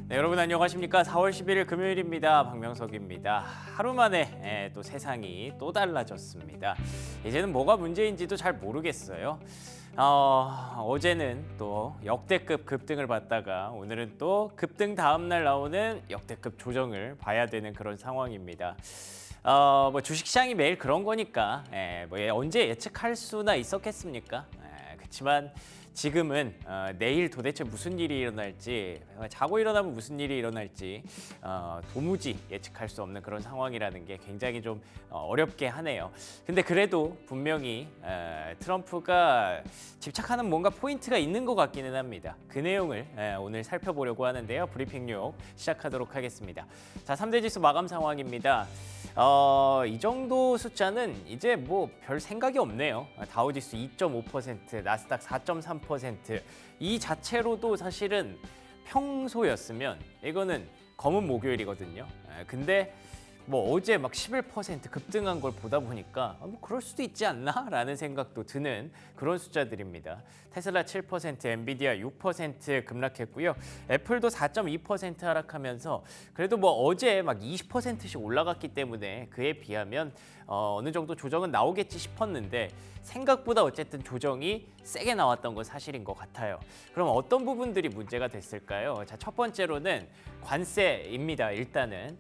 네, 여러분 안녕하십니까? 4월 11일 금요일입니다. 박명석입니다. 하루 만에 또 세상이 또 달라졌습니다. 이제는 뭐가 문제인지도 잘 모르겠어요. 어제는 또 역대급 급등을 받다가 오늘은 또 급등 다음 날 나오는 역대급 조정을 봐야 되는 그런 상황입니다. 뭐 주식시장이 매일 그런 거니까 언제 예측할 수나 있었겠습니까? 그렇지만 지금은 내일 도대체 무슨 일이 일어날지, 자고 일어나면 무슨 일이 일어날지 도무지 예측할 수 없는 그런 상황이라는 게 굉장히 좀 어렵게 하네요. 근데 그래도 분명히 트럼프가 집착하는 뭔가 포인트가 있는 것 같기는 합니다. 그 내용을 오늘 살펴보려고 하는데요. 브리핑 뉴욕 시작하도록 하겠습니다. 자, 3대 지수 마감 상황입니다. 이 정도 숫자는 이제 뭐 별 생각이 없네요. 다우지수 2.5%, 나스닥 4.3%. 이 자체로도 사실은 평소였으면 이거는 검은 목요일이거든요. 근데 뭐 어제 막 11% 급등한 걸 보다 보니까 뭐 그럴 수도 있지 않나라는 생각도 드는 그런 숫자들입니다. 테슬라 7%, 엔비디아 6% 급락했고요. 애플도 4.2% 하락하면서 그래도 뭐 어제 막 20%씩 올라갔기 때문에 그에 비하면 어느 정도 조정은 나오겠지 싶었는데 생각보다 어쨌든 조정이 세게 나왔던 건 사실인 것 같아요. 그럼 어떤 부분들이 문제가 됐을까요? 자, 첫 번째로는 관세입니다. 일단은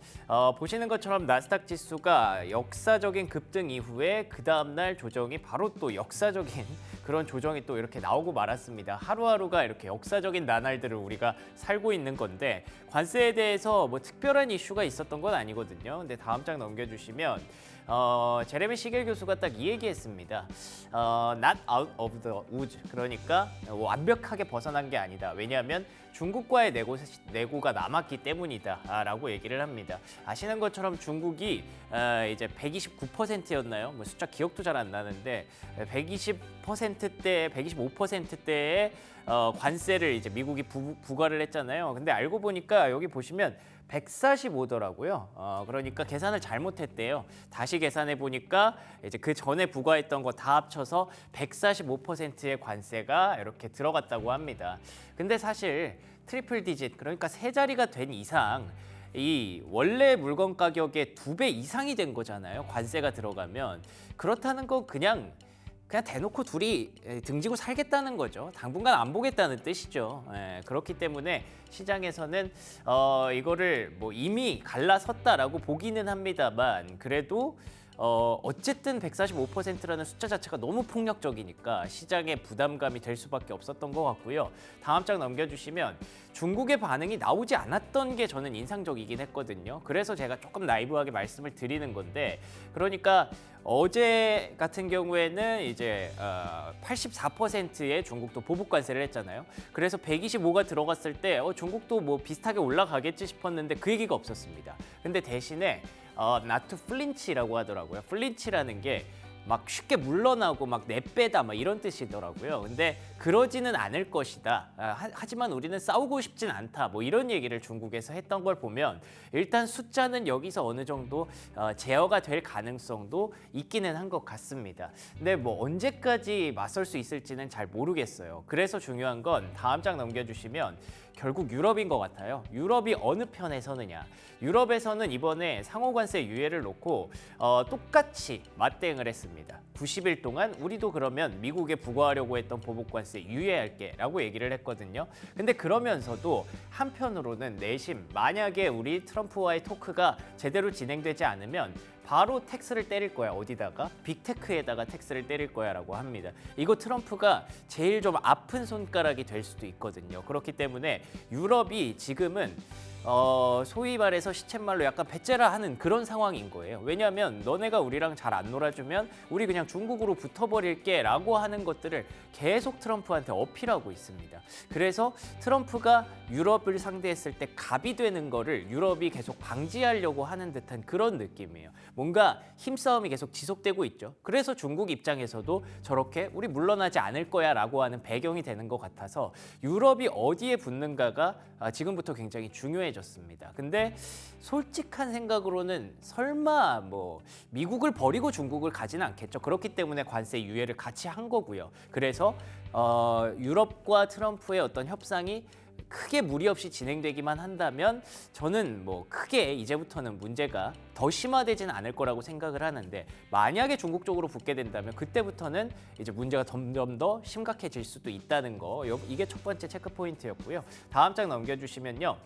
보시는 것처럼 나스닥 지수가 역사적인 급등 이후에 그 다음날 조정이 바로 또 역사적인 그런 조정이 또 이렇게 나오고 말았습니다. 하루하루가 이렇게 역사적인 나날들을 우리가 살고 있는 건데 관세에 대해서 뭐 특별한 이슈가 있었던 건 아니거든요. 근데 다음 장 넘겨주시면 제레미 시겔 교수가 딱 이 얘기했습니다. Not out of the woods. 그러니까 완벽하게 벗어난 게 아니다. 왜냐하면 중국과의 내고가 남았기 때문이다 라고 얘기를 합니다. 아시는 것처럼 중국이 이제 129%였나요? 뭐 숫자 기억도 잘 안 나는데 120%대, 125%대의 관세를 이제 미국이 부과를 했잖아요. 근데 알고 보니까 여기 보시면 145더라고요. 그러니까 계산을 잘못했대요. 다시 계산해 보니까 이제 그 전에 부과했던 거 다 합쳐서 145%의 관세가 이렇게 들어갔다고 합니다. 근데 사실 트리플 디짓, 그러니까 세 자리가 된 이상 이 원래 물건 가격의 2배 이상이 된 거잖아요. 관세가 들어가면. 그렇다는 건 그냥 대놓고 둘이 등지고 살겠다는 거죠. 당분간 안 보겠다는 뜻이죠. 그렇기 때문에 시장에서는 이거를 뭐 이미 갈라섰다라고 보기는 합니다만 그래도 어쨌든 145%라는 숫자 자체가 너무 폭력적이니까 시장에 부담감이 될 수밖에 없었던 것 같고요. 다음 장 넘겨주시면 중국의 반응이 나오지 않았던 게 저는 인상적이긴 했거든요. 그래서 제가 조금 나이브하게 말씀을 드리는 건데 그러니까 어제 같은 경우에는 이제 84%의 중국도 보복 관세를 했잖아요. 그래서 125가 들어갔을 때 중국도 뭐 비슷하게 올라가겠지 싶었는데 그 얘기가 없었습니다. 근데 대신에 not to flinch라고 하더라고요. 플린치라는 게 막 쉽게 물러나고 막 내빼다 막 이런 뜻이더라고요. 근데 그러지는 않을 것이다. 하지만 우리는 싸우고 싶진 않다. 뭐 이런 얘기를 중국에서 했던 걸 보면 일단 숫자는 여기서 어느 정도 제어가 될 가능성도 있기는 한 것 같습니다. 근데 뭐 언제까지 맞설 수 있을지는 잘 모르겠어요. 그래서 중요한 건 다음 장 넘겨주시면 결국 유럽인 것 같아요. 유럽이 어느 편에 서느냐. 유럽에서는 이번에 상호관세 유예를 놓고 똑같이 맞대응을 했습니다. 90일 동안 우리도 그러면 미국에 부과하려고 했던 보복관세 유예할게 라고 얘기를 했거든요. 근데 그러면서도 한편으로는 내심 만약에 우리 트럼프와의 토크가 제대로 진행되지 않으면 바로 텍스를 때릴 거야. 어디다가? 빅테크에다가 텍스를 때릴 거야 라고 합니다. 이거 트럼프가 제일 좀 아픈 손가락이 될 수도 있거든요. 그렇기 때문에 유럽이 지금은 소위 말해서 시쳇말로 약간 배째라 하는 그런 상황인 거예요. 왜냐하면 너네가 우리랑 잘 안 놀아주면 우리 그냥 중국으로 붙어버릴게 라고 하는 것들을 계속 트럼프한테 어필하고 있습니다. 그래서 트럼프가 유럽을 상대했을 때 갑이 되는 거를 유럽이 계속 방지하려고 하는 듯한 그런 느낌이에요. 뭔가 힘싸움이 계속 지속되고 있죠. 그래서 중국 입장에서도 저렇게 우리 물러나지 않을 거야 라고 하는 배경이 되는 것 같아서 유럽이 어디에 붙는가가 지금부터 굉장히 중요해졌습니다. 근데 솔직한 생각으로는 설마 뭐 미국을 버리고 중국을 가지는 않겠죠. 그렇기 때문에 관세 유예를 같이 한 거고요. 그래서 유럽과 트럼프의 어떤 협상이 크게 무리 없이 진행되기만 한다면 저는 뭐 크게 이제부터는 문제가 더 심화되지는 않을 거라고 생각을 하는데, 만약에 중국 쪽으로 붙게 된다면 그때부터는 이제 문제가 점점 더 심각해질 수도 있다는 거, 이게 첫 번째 체크 포인트였고요. 다음 장 넘겨주시면요.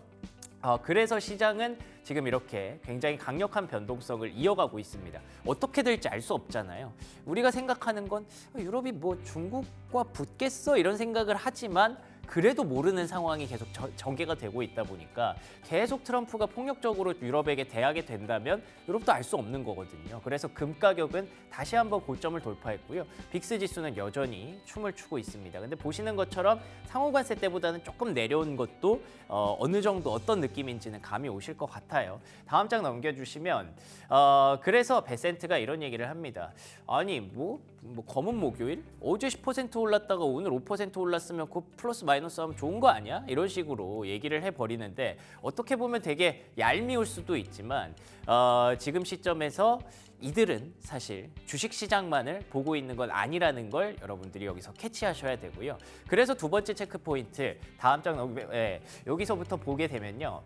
그래서 시장은 지금 이렇게 굉장히 강력한 변동성을 이어가고 있습니다. 어떻게 될지 알 수 없잖아요. 우리가 생각하는 건 유럽이 뭐 중국과 붙겠어 이런 생각을 하지만 그래도 모르는 상황이 계속 전개가 되고 있다 보니까 계속 트럼프가 폭력적으로 유럽에게 대하게 된다면 유럽도 알 수 없는 거거든요. 그래서 금 가격은 다시 한번 고점을 돌파했고요. 빅스 지수는 여전히 춤을 추고 있습니다. 근데 보시는 것처럼 상호관세 때보다는 조금 내려온 것도 어느 정도 어떤 느낌인지는 감이 오실 것 같아요. 다음 장 넘겨주시면 그래서 베센트가 이런 얘기를 합니다. 아니 뭐 검은 목요일? 어제 10% 올랐다가 오늘 5% 올랐으면 그 플러스 마이너스 하면 좋은 거 아니야? 이런 식으로 얘기를 해버리는데, 어떻게 보면 되게 얄미울 수도 있지만 지금 시점에서 이들은 사실 주식시장만을 보고 있는 건 아니라는 걸 여러분들이 여기서 캐치하셔야 되고요. 그래서 두 번째 체크 포인트, 다음 장 여기서부터 보게 되면요.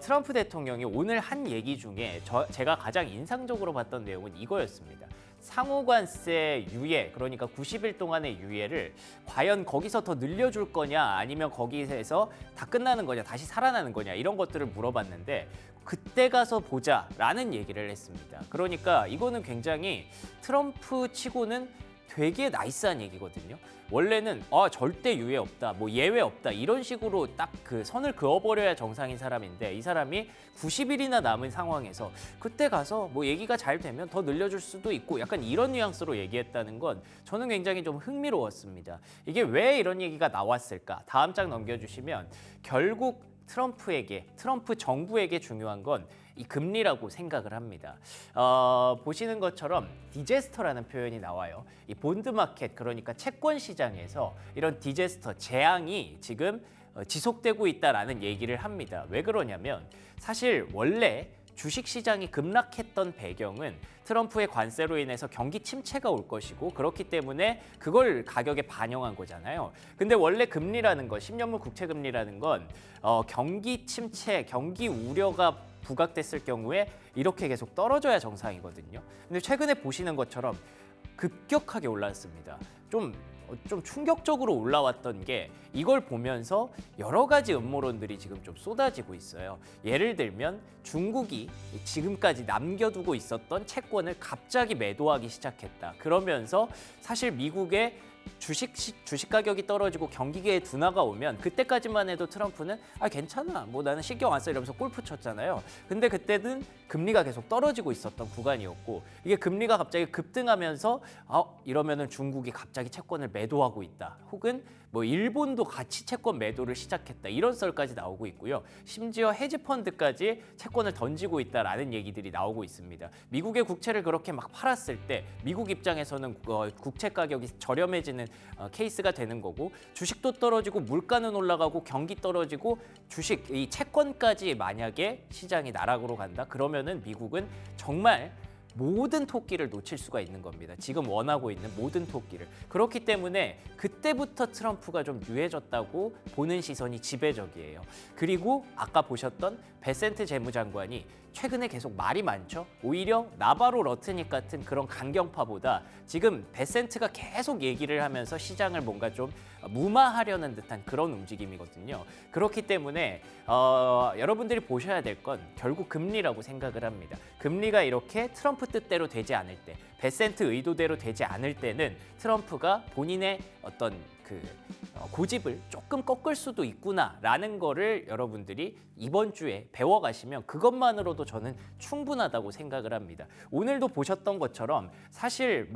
트럼프 대통령이 오늘 한 얘기 중에 제가 가장 인상적으로 봤던 내용은 이거였습니다. 상호관세 유예, 그러니까 90일 동안의 유예를 과연 거기서 더 늘려줄 거냐 아니면 거기에서 다 끝나는 거냐 다시 살아나는 거냐 이런 것들을 물어봤는데, 그때 가서 보자라는 얘기를 했습니다. 그러니까 이거는 굉장히 트럼프 치고는 되게 나이스한 얘기거든요. 원래는 절대 유예 없다, 뭐 예외 없다 이런 식으로 딱 그 선을 그어버려야 정상인 사람인데, 이 사람이 90일이나 남은 상황에서 그때 가서 뭐 얘기가 잘 되면 더 늘려줄 수도 있고 약간 이런 뉘앙스로 얘기했다는 건 저는 굉장히 좀 흥미로웠습니다. 이게 왜 이런 얘기가 나왔을까? 다음 장 넘겨주시면 결국 트럼프 정부에게 중요한 건 이 금리라고 생각을 합니다. 보시는 것처럼 디제스터라는 표현이 나와요. 이 본드 마켓, 그러니까 채권 시장에서 이런 디제스터, 재앙이 지금 지속되고 있다라는 얘기를 합니다. 왜 그러냐면 사실 원래 주식시장이 급락했던 배경은 트럼프의 관세로 인해서 경기 침체가 올 것이고, 그렇기 때문에 그걸 가격에 반영한 거잖아요. 근데 원래 금리라는 건, 10년물 국채 금리라는 건 경기 침체, 경기 우려가 부각됐을 경우에 이렇게 계속 떨어져야 정상이거든요. 근데 최근에 보시는 것처럼 급격하게 올랐습니다. 좀 충격적으로 올라왔던 게, 이걸 보면서 여러 가지 음모론들이 지금 좀 쏟아지고 있어요. 예를 들면 중국이 지금까지 남겨두고 있었던 채권을 갑자기 매도하기 시작했다. 그러면서 사실 미국의 주식 가격이 떨어지고 경기계에 둔화가 오면 그때까지만 해도 트럼프는 괜찮아, 뭐 나는 신경 안 써 이러면서 골프 쳤잖아요. 근데 그때는 금리가 계속 떨어지고 있었던 구간이었고, 이게 금리가 갑자기 급등하면서 이러면은 중국이 갑자기 채권을 매도하고 있다, 혹은 뭐 일본도 같이 채권 매도를 시작했다, 이런 썰까지 나오고 있고요. 심지어 헤지펀드까지 채권을 던지고 있다라는 얘기들이 나오고 있습니다. 미국의 국채를 그렇게 막 팔았을 때 미국 입장에서는 국채 가격이 저렴해지는 케이스가 되는 거고, 주식도 떨어지고 물가는 올라가고 경기 떨어지고 주식, 이 채권까지 만약에 시장이 나락으로 간다, 그러면은 미국은 정말 모든 토끼를 놓칠 수가 있는 겁니다. 지금 원하고 있는 모든 토끼를. 그렇기 때문에 그때부터 트럼프가 좀 유해졌다고 보는 시선이 지배적이에요. 그리고 아까 보셨던 베센트 재무장관이 최근에 계속 말이 많죠. 오히려 나바로 러트닉 같은 그런 강경파보다 지금 베센트가 계속 얘기를 하면서 시장을 뭔가 좀 무마하려는 듯한 그런 움직임이거든요. 그렇기 때문에 여러분들이 보셔야 될 건 결국 금리라고 생각을 합니다. 금리가 이렇게 트럼프 뜻대로 되지 않을 때, 베센트 의도대로 되지 않을 때는 트럼프가 본인의 어떤 고집을 조금 꺾을 수도 있구나라는 거를 여러분들이 이번 주에 배워가시면 그것만으로도 저는 충분하다고 생각을 합니다. 오늘도 보셨던 것처럼 사실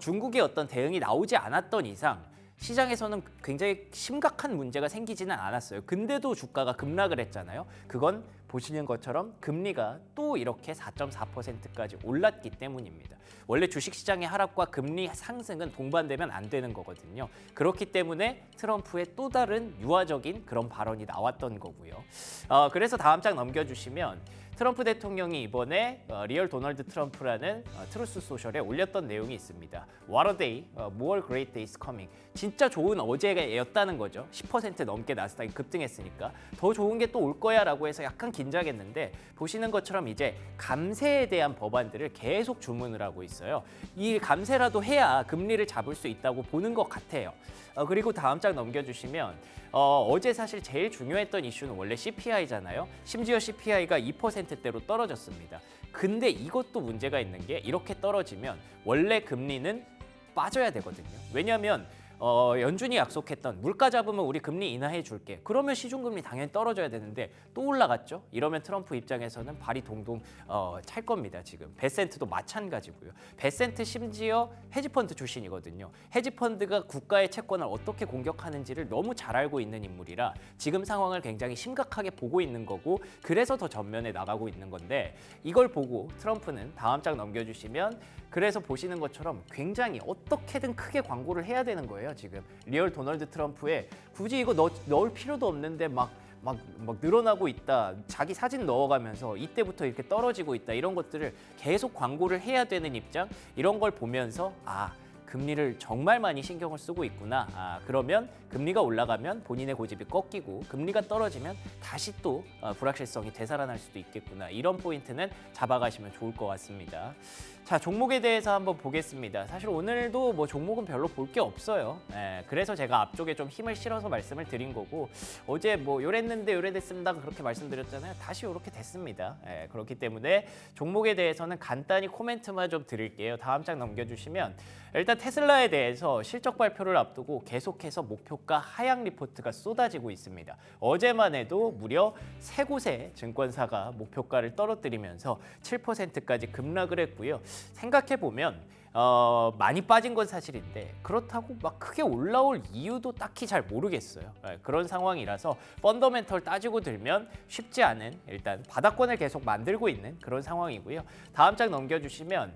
중국의 어떤 대응이 나오지 않았던 이상 시장에서는 굉장히 심각한 문제가 생기지는 않았어요. 근데도 주가가 급락을 했잖아요. 그건 보시는 것처럼 금리가 또 이렇게 4.4%까지 올랐기 때문입니다. 원래 주식시장의 하락과 금리 상승은 동반되면 안 되는 거거든요. 그렇기 때문에 트럼프의 또 다른 유화적인 그런 발언이 나왔던 거고요. 그래서 다음 장 넘겨주시면 트럼프 대통령이 이번에 리얼 도널드 트럼프라는 트루스 소셜에 올렸던 내용이 있습니다. What a day, more great days coming. 진짜 좋은 어제였다는 거죠. 10% 넘게 나스닥이 급등했으니까 더 좋은 게 또 올 거야 라고 해서 약간 긴장했는데 보시는 것처럼 이제 감세에 대한 법안들을 계속 주문을 하고 있어요. 이 감세라도 해야 금리를 잡을 수 있다고 보는 것 같아요. 그리고 다음 장 넘겨주시면 어제 사실 제일 중요했던 이슈는 원래 CPI잖아요. 심지어 CPI가 2%대로 떨어졌습니다. 근데 이것도 문제가 있는 게 이렇게 떨어지면 원래 금리는 빠져야 되거든요. 왜냐하면 연준이 약속했던 물가 잡으면 우리 금리 인하해 줄게. 그러면 시중금리 당연히 떨어져야 되는데 또 올라갔죠. 이러면 트럼프 입장에서는 발이 동동 찰 겁니다. 지금 베센트도 마찬가지고요. 베센트 심지어 헤지펀드 출신이거든요. 헤지펀드가 국가의 채권을 어떻게 공격하는지를 너무 잘 알고 있는 인물이라 지금 상황을 굉장히 심각하게 보고 있는 거고 그래서 더 전면에 나가고 있는 건데 이걸 보고 트럼프는 다음 장 넘겨주시면 그래서 보시는 것처럼 굉장히 어떻게든 크게 광고를 해야 되는 거예요. 지금 리얼 도널드 트럼프에 굳이 이거 넣을 필요도 없는데 막 늘어나고 있다. 자기 사진 넣어가면서 이때부터 이렇게 떨어지고 있다. 이런 것들을 계속 광고를 해야 되는 입장. 이런 걸 보면서 금리를 정말 많이 신경을 쓰고 있구나. 그러면 금리가 올라가면 본인의 고집이 꺾이고 금리가 떨어지면 다시 또 불확실성이 되살아날 수도 있겠구나. 이런 포인트는 잡아가시면 좋을 것 같습니다. 자, 종목에 대해서 한번 보겠습니다. 사실 오늘도 뭐 종목은 별로 볼 게 없어요. 그래서 제가 앞쪽에 좀 힘을 실어서 말씀을 드린 거고 어제 뭐 요랬는데 요래됐습니다 그렇게 말씀드렸잖아요. 다시 요렇게 됐습니다. 그렇기 때문에 종목에 대해서는 간단히 코멘트만 좀 드릴게요. 다음 장 넘겨주시면 일단 테슬라에 대해서 실적 발표를 앞두고 계속해서 목표가 하향 리포트가 쏟아지고 있습니다. 어제만 해도 무려 3곳의 증권사가 목표가를 떨어뜨리면서 7%까지 급락을 했고요. 생각해보면 많이 빠진 건 사실인데 그렇다고 막 크게 올라올 이유도 딱히 잘 모르겠어요. 그런 상황이라서 펀더멘털 따지고 들면 쉽지 않은 일단 바닥권을 계속 만들고 있는 그런 상황이고요. 다음 장 넘겨주시면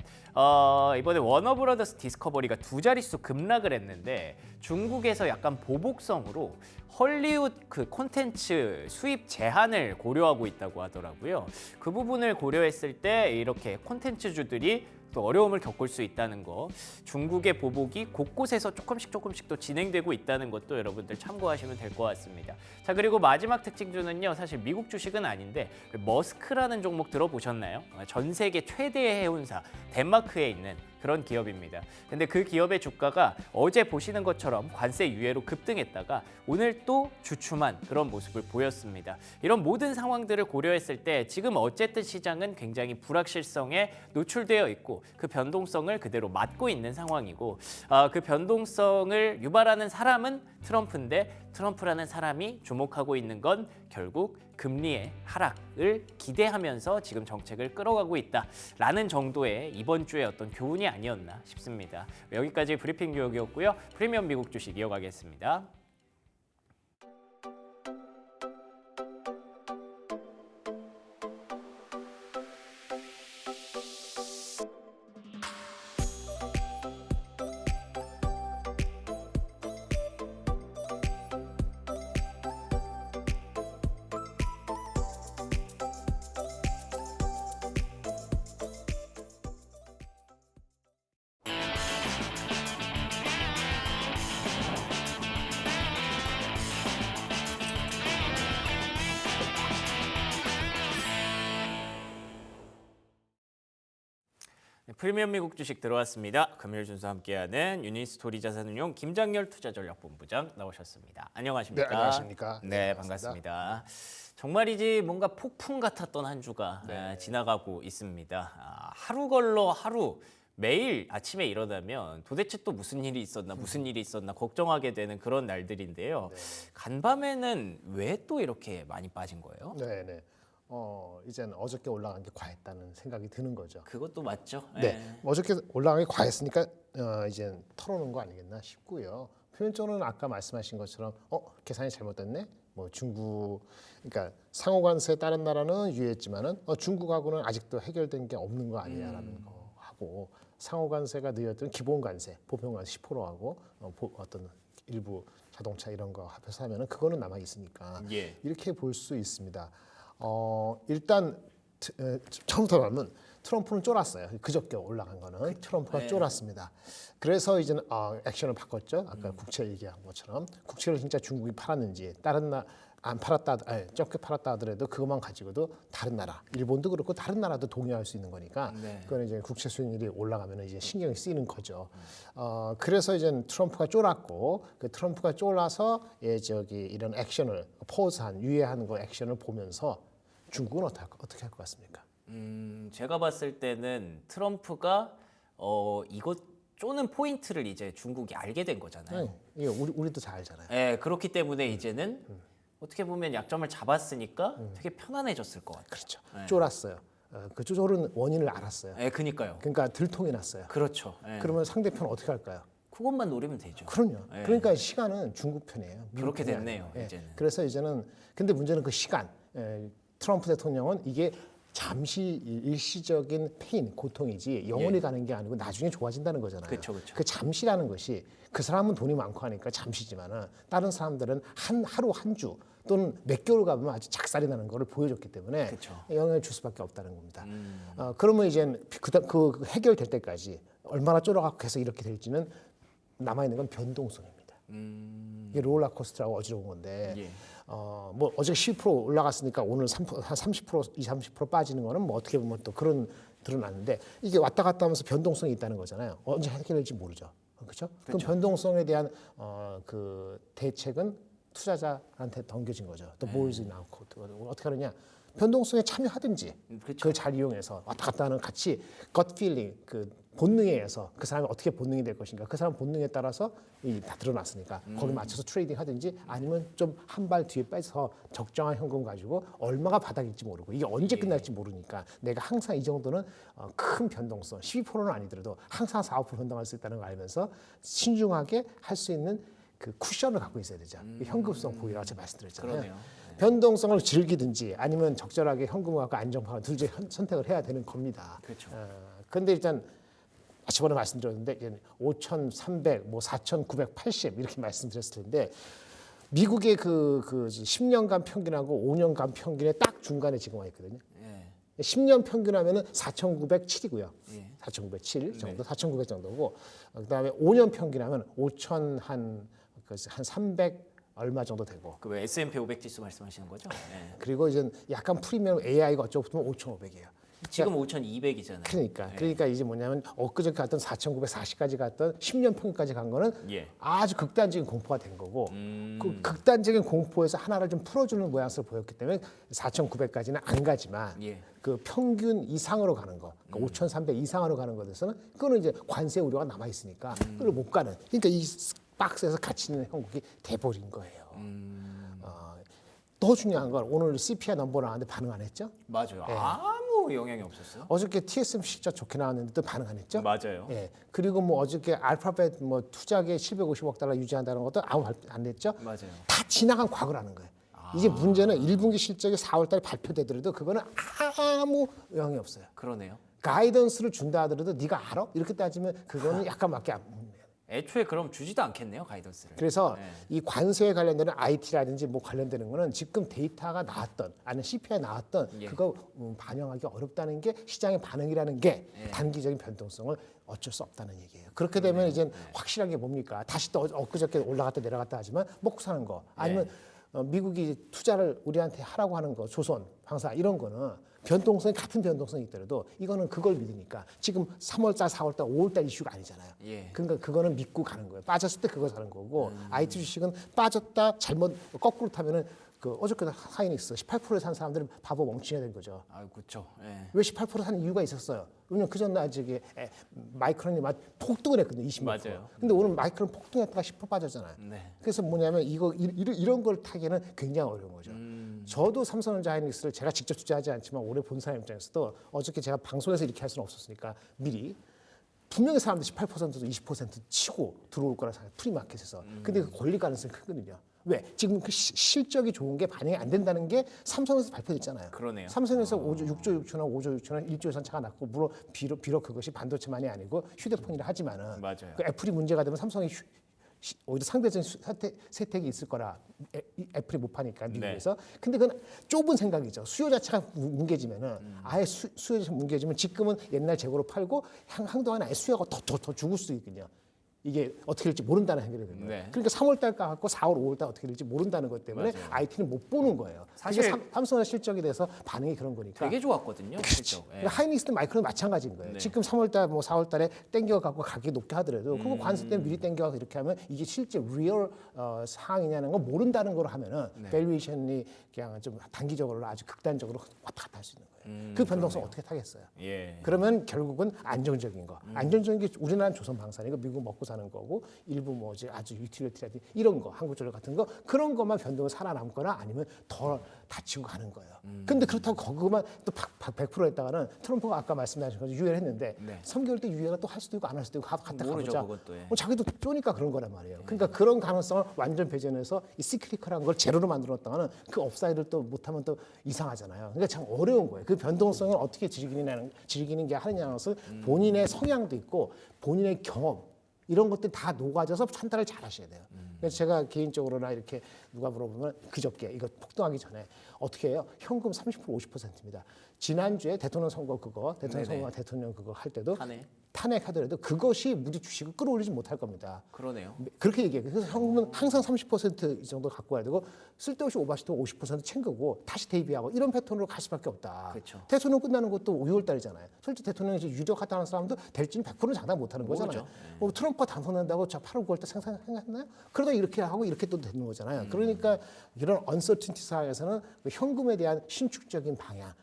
이번에 워너브라더스 디스커버리가 2자릿수 급락을 했는데 중국에서 약간 보복성으로 헐리우드 그 콘텐츠 수입 제한을 고려하고 있다고 하더라고요. 그 부분을 고려했을 때 이렇게 콘텐츠주들이 또 어려움을 겪을 수 있다는 거, 중국의 보복이 곳곳에서 조금씩 또 진행되고 있다는 것도 여러분들 참고하시면 될 것 같습니다. 자, 그리고 마지막 특징주는요, 사실 미국 주식은 아닌데 머스크라는 종목 들어보셨나요? 전 세계 최대의 해운사 덴마크에 있는 그런 기업입니다. 근데 그 기업의 주가가 어제 보시는 것처럼 관세 유예로 급등했다가 오늘 또 주춤한 그런 모습을 보였습니다. 이런 모든 상황들을 고려했을 때 지금 어쨌든 시장은 굉장히 불확실성에 노출되어 있고 그 변동성을 그대로 맞고 있는 상황이고 그 변동성을 유발하는 사람은 트럼프인데 트럼프라는 사람이 주목하고 있는 건 결국 금리의 하락을 기대하면서 지금 정책을 끌어가고 있다라는 정도의 이번 주의 어떤 교훈이 아니었나 싶습니다. 여기까지 브리핑 뉴욕이었고요. 프리미엄 미국 주식 이어가겠습니다. 프리미엄 미국 주식 들어왔습니다. 금요일 순서 함께하는 유니스토리 자산운용 김장렬 투자전략본부장 나오셨습니다. 안녕하십니까? 네, 안녕하십니까? 네, 반갑습니다. 정말이지 뭔가 폭풍 같았던 한 주가 지나가고 있습니다. 하루 걸러 하루 매일 아침에 일어나면 도대체 또 무슨 일이 있었나 걱정하게 되는 그런 날들인데요. 간밤에는 왜 또 이렇게 많이 빠진 거예요? 네. 이제는 어저께 올라간 게 과했다는 생각이 드는 거죠. 그것도 맞죠? 네. 어저께 올라간 게 과했으니까 이제 털어놓은 거 아니겠나 싶고요. 표면적으로는 아까 말씀하신 것처럼 계산이 잘못됐네. 뭐 중국, 그러니까 상호 관세 다른 나라는 유예했지만은 중국하고는 아직도 해결된 게 없는 거 아니냐라는 거 하고 상호 관세가 늘었던 기본 관세, 보편 관세 10%하고 어떤 일부 자동차 이런 거 합해서 하면은 그거는 남아 있으니까 예. 이렇게 볼 수 있습니다. 일단 처음부터 보면 트럼프는 쫄았어요. 그저께 올라간 거는 트럼프가 네. 쫄았습니다. 그래서 이제는 액션을 바꿨죠. 아까 국채 얘기한 것처럼 국채를 진짜 중국이 팔았는지 다른 안 팔았다, 적게 팔았다 하더라도 그것만 가지고도 다른 나라, 일본도 그렇고 다른 나라도 동의할 수 있는 거니까 네. 그건 이제 국채 수익률이 올라가면 이제 신경이 쓰이는 거죠. 그래서 이제 트럼프가 쫄았고 그 트럼프가 쫄아서 이런 액션을 포즈한 유예하는 거 액션을 보면서 중국은 어떻게 할 것 같습니까? 제가 봤을 때는 트럼프가 이것 쪼는 포인트를 이제 중국이 알게 된 거잖아요. 이게 우리도 잘 알잖아요. 예, 그렇기 때문에 이제는 어떻게 보면 약점을 잡았으니까 되게 편안해졌을 것 같아요. 그렇죠. 네. 쫄았어요. 그 쫄은 원인을 알았어요. 예, 그니까요. 그러니까 들통이 났어요. 그렇죠. 예. 그러면 상대편 어떻게 할까요? 그것만 노리면 되죠. 그럼요. 예. 그러까 시간은 중국 편이에요. 미국 그렇게 편이 됐네요, 아니에요. 예. 이제는. 그래서 이제는 근데 문제는 그 시간. 트럼프 대통령은 이게 잠시 일시적인 페인, 고통이지 영원히 가는 게 아니고 나중에 좋아진다는 거잖아요. 그쵸. 그 잠시라는 것이 그 사람은 돈이 많고 하니까 잠시지만은 다른 사람들은 하루 한 주 또는 몇 개월 가면 아주 작살이 나는 거를 보여줬기 때문에 그쵸. 영향을 줄 수밖에 없다는 겁니다. 그러면 이제 그 해결될 때까지 얼마나 쫄아갖고 해서 이렇게 될지는 남아있는 건 변동성입니다. 이게 롤러코스터라고 어지러운 건데 예. 뭐 어제 10% 올라갔으니까 오늘 한 30% 30% 빠지는 거는 뭐 어떻게 보면 또 그런 드러났는데 이게 왔다 갔다 하면서 변동성이 있다는 거잖아요. 언제 해결될지 모르죠. 그렇죠? 그럼 변동성에 대한 그 대책은 투자자한테 던겨진 거죠. 또 보이지 않고 어떻게 하느냐? 변동성에 참여하든지 그렇죠. 그걸 잘 이용해서 왔다 갔다 하는 같이 gut feeling 그 본능에 의해서 그 사람이 어떻게 본능이 될 것인가 그 사람 본능에 따라서 다 드러났으니까 거기 맞춰서 트레이딩 하든지 아니면 좀 한 발 뒤에 빼서 적정한 현금 가지고 얼마가 바닥일지 모르고 이게 언제 끝날지 모르니까 내가 항상 이 정도는 큰 변동성 12%는 아니더라도 항상 4~5% 변동할 수 있다는 걸 알면서 신중하게 할 수 있는 그 쿠션을 갖고 있어야 되죠. 현금성 보유라고 제가 말씀드렸잖아요. 그러네요. 변동성을 즐기든지 아니면 적절하게 현금을 갖고 안정화하는 둘 중에 선택을 해야 되는 겁니다. 그렇죠. 그런데 일단 저번에 말씀드렸는데 5,300, 뭐 4,980 이렇게 말씀드렸을 텐데 미국의 그 10년간 평균하고 5년간 평균의 딱 중간에 지금 와 있거든요. 예. 10년 평균하면은 4,907이고요. 예. 4,907 정도, 4,900 정도고 그다음에 5년 평균하면 5,000 한 300 얼마 정도 되고 그 왜 S&P 500 지수 말씀하시는 거죠? 예. 그리고 이제 약간 프리미엄 AI가 어쩌고 보면 5,500이에요. 지금 5,200이잖아요. 그러니까 이제 뭐냐면 엊그저께 갔던 4,940까지 갔던 10년 평균까지 간 거는 예. 아주 극단적인 공포가 된 거고 그 극단적인 공포에서 하나를 좀 풀어주는 모양새를 보였기 때문에 4,900까지는 안 가지만 예. 그 평균 이상으로 가는 거, 그러니까 5,300 이상으로 가는 것에서는 그거는 이제 관세 우려가 남아 있으니까 그걸 못 가는. 그러니까 이 박스에서 갇혀 있는 형국이 돼버린 거예요. 더 중요한 건 오늘 CPI 넘버 나왔는데 반응 안 했죠? 맞아요. 아무 영향이 없었어요. 어저께 TSMC 자 좋게 나왔는데도 반응 안 했죠? 맞아요. 예. 그리고 뭐 어저께 알파벳 뭐 투자계 750억 달러 유지한다는 것도 아무 안 했죠? 맞아요. 다 지나간 과거라는 거예요. 이제 문제는 1분기 실적이 4월 달에 발표되더라도 그거는 아무 영향이 없어요. 그러네요. 가이던스를 준다 하더라도 네가 알아? 이렇게 따지면 그거는 약간 밖에 안 애초에 그럼 주지도 않겠네요, 가이던스를. 그래서 네. 이 관세에 관련되는 IT라든지 뭐 관련되는 거는 지금 데이터가 나왔던 아니면 CPI 나왔던 예. 그거 반영하기 어렵다는 게 시장의 반응이라는 게 예. 단기적인 변동성을 어쩔 수 없다는 얘기예요. 그렇게 되면 이제 확실하게 뭡니까? 다시 또 엊그저께 올라갔다 내려갔다 하지만 먹고 사는 거 아니면 미국이 투자를 우리한테 하라고 하는 거 조선, 방사 이런 거는 변동성이 같은 변동성이 있더라도 이거는 그걸 믿으니까 지금 3월달, 4월달, 5월달 이슈가 아니잖아요. 예. 그러니까 그거는 믿고 가는 거예요. 빠졌을 때 그거 사는 거고 IT 주식은 빠졌다 잘못 거꾸로 타면은 그 어저께 하이닉스 18%에 산 사람들은 바보 멍청이 된 거죠. 아, 그렇죠. 예. 왜 18%산 이유가 있었어요. 왜냐면 그전 날 저기 마이크론이 막 폭등을 했거든요. 20%. 맞아요. 근데 오늘 마이크론 폭등했다가 10% 빠졌잖아요. 네. 그래서 뭐냐면 이런 걸 타기는 굉장히 어려운 거죠. 저도 삼성전자 하이닉스를 제가 직접 투자하지 않지만 올해 본 사람 입장에서도 어저께 제가 방송에서 이렇게 할 수는 없었으니까 미리 분명히 사람들이 18%도 20% 치고 들어올 거라 생각해요. 프리마켓에서. 근데 그 권리 가능성이 크거든요. 왜? 지금 그 실적이 좋은 게 반영이 안 된다는 게 삼성에서 발표됐잖아요. 그러네요. 삼성에서 6조 6천원, 5조 6천원, 1조 예산 차가 났고 물론 비록 그것이 반도체만이 아니고 휴대폰이라 하지만은 맞아요. 그 애플이 문제가 되면 삼성이 오히려 상대적인 세택이 있을 거라 애플이 못 파니까 미국에서. 근데 그건 좁은 생각이죠. 수요 자체가 뭉개지면은 아예 수요 자체가 뭉개지면 지금은 옛날 재고로 팔고 한동안 아예 수요가 더 죽을 수도 있거든요. 이게 어떻게 될지 모른다는 해결이 되는 거예요. 네. 그러니까 3월 달 갖고 4월, 5월 달 어떻게 될지 모른다는 것 때문에 맞아요. IT는 못 보는 거예요. 사실 사실 삼성의 실적에 대해서 반응이 그런 거니까. 되게 좋았거든요. 그렇죠. 그러니까 하이닉스도 마이크로도 마찬가지인 거예요. 네. 지금 3월 달, 뭐 4월 달에 땡겨 갖고 가격이 높게 하더라도 그거 관세 때문에 미리 땡겨 갖고 이렇게 하면 이게 실제 리얼 상황이냐는 걸 모른다는 걸 하면은 밸류에이션이 그냥 좀 단기적으로 아주 극단적으로 왔다 갔다 할 수 있는 거예요. 그 변동성 어떻게 타겠어요? 예. 그러면 결국은 안정적인 거. 안정적인 게 우리나라는 조선방산이고 미국 먹고 사는 거고 일부 뭐지 아주 유틸리티라든지 이런 거 한국전력 같은 거 그런 것만 변동을 살아남거나 아니면 더 다치고 가는 거예요. 근데 그렇다고 그거만 또 100% 했다가는 트럼프가 아까 말씀하신 것처럼 유예를 했는데 네. 3개월 때 유예가 또 할 수도 있고 안 할 수도 있고 갔다 모르죠, 가보자. 그것도, 예. 자기도 쪼니까 그런 거란 말이에요. 그러니까 그런 가능성을 완전 배제해서 이 시크리컬한 걸 제로로 만들었다가는 그 업사이드를 또 못하면 또 이상하잖아요. 그러니까 참 어려운 거예요. 그 변동성을 어떻게 즐기는 게 하느냐는 것은 본인의 성향도 있고 본인의 경험 이런 것들이 다 녹아져서 판단을 잘 하셔야 돼요. 그래서 제가 개인적으로나 이렇게 누가 물어보면 그저께 이거 폭등하기 전에 어떻게 해요? 현금 30% 50%입니다. 지난주에 대통령 선거 그거 대통령 네네. 선거 대통령 그거 할 때도 탄핵. 하더라도 그것이 무디 주식을 끌어올리지 못할 겁니다. 그러네요. 그렇게 얘기해요. 그래서 현금은 항상 30%이 정도 갖고 가야 되고 쓸데없이 오바시도 50% 챙기고 다시 대비하고 이런 패턴으로 갈 수밖에 없다. 그렇죠. 대통령 끝나는 것도 6월 달이잖아요. 솔직히 대통령이 이제 유력하다는 사람도 될지는 100%는 장담 못하는 거잖아요. 트럼프가 당선된다고 저 8월 9월 때 생각했나요? 그러다 이렇게 하고 이렇게 또 되는 거잖아요. 그러니까 이런 언서틴티 사회에서는 그 현금에 대한 신축적인 방향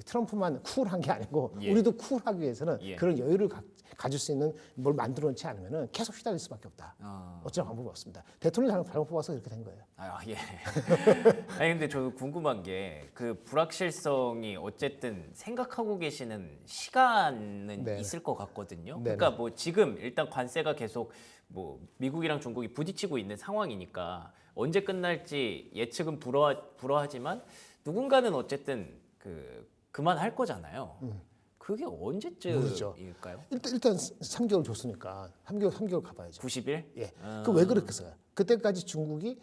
트럼프만 쿨한 게 아니고 예. 우리도 쿨하기 위해서는 예. 그런 여유를 가질 수 있는 뭘 만들어 놓지 않으면 계속 휘달릴 수밖에 없다. 아. 어쩌면 방법이 없습니다. 대통령 잘못 뽑아서 이렇게 된 거예요. 아, 예. 아니 근데 저 궁금한 게 그 불확실성이 어쨌든 생각하고 계시는 시간은 네. 있을 것 같거든요. 네. 그러니까 뭐 지금 일단 관세가 계속 뭐 미국이랑 중국이 부딪히고 있는 상황이니까 언제 끝날지 예측은 불허하지만 누군가는 어쨌든 그만할 거잖아요. 그게 모르죠. 언제쯤일까요? 일단 3개월 줬으니까 3개월 가봐야죠. 90일? 예. 그 왜 그렇겠어요? 그때까지 중국이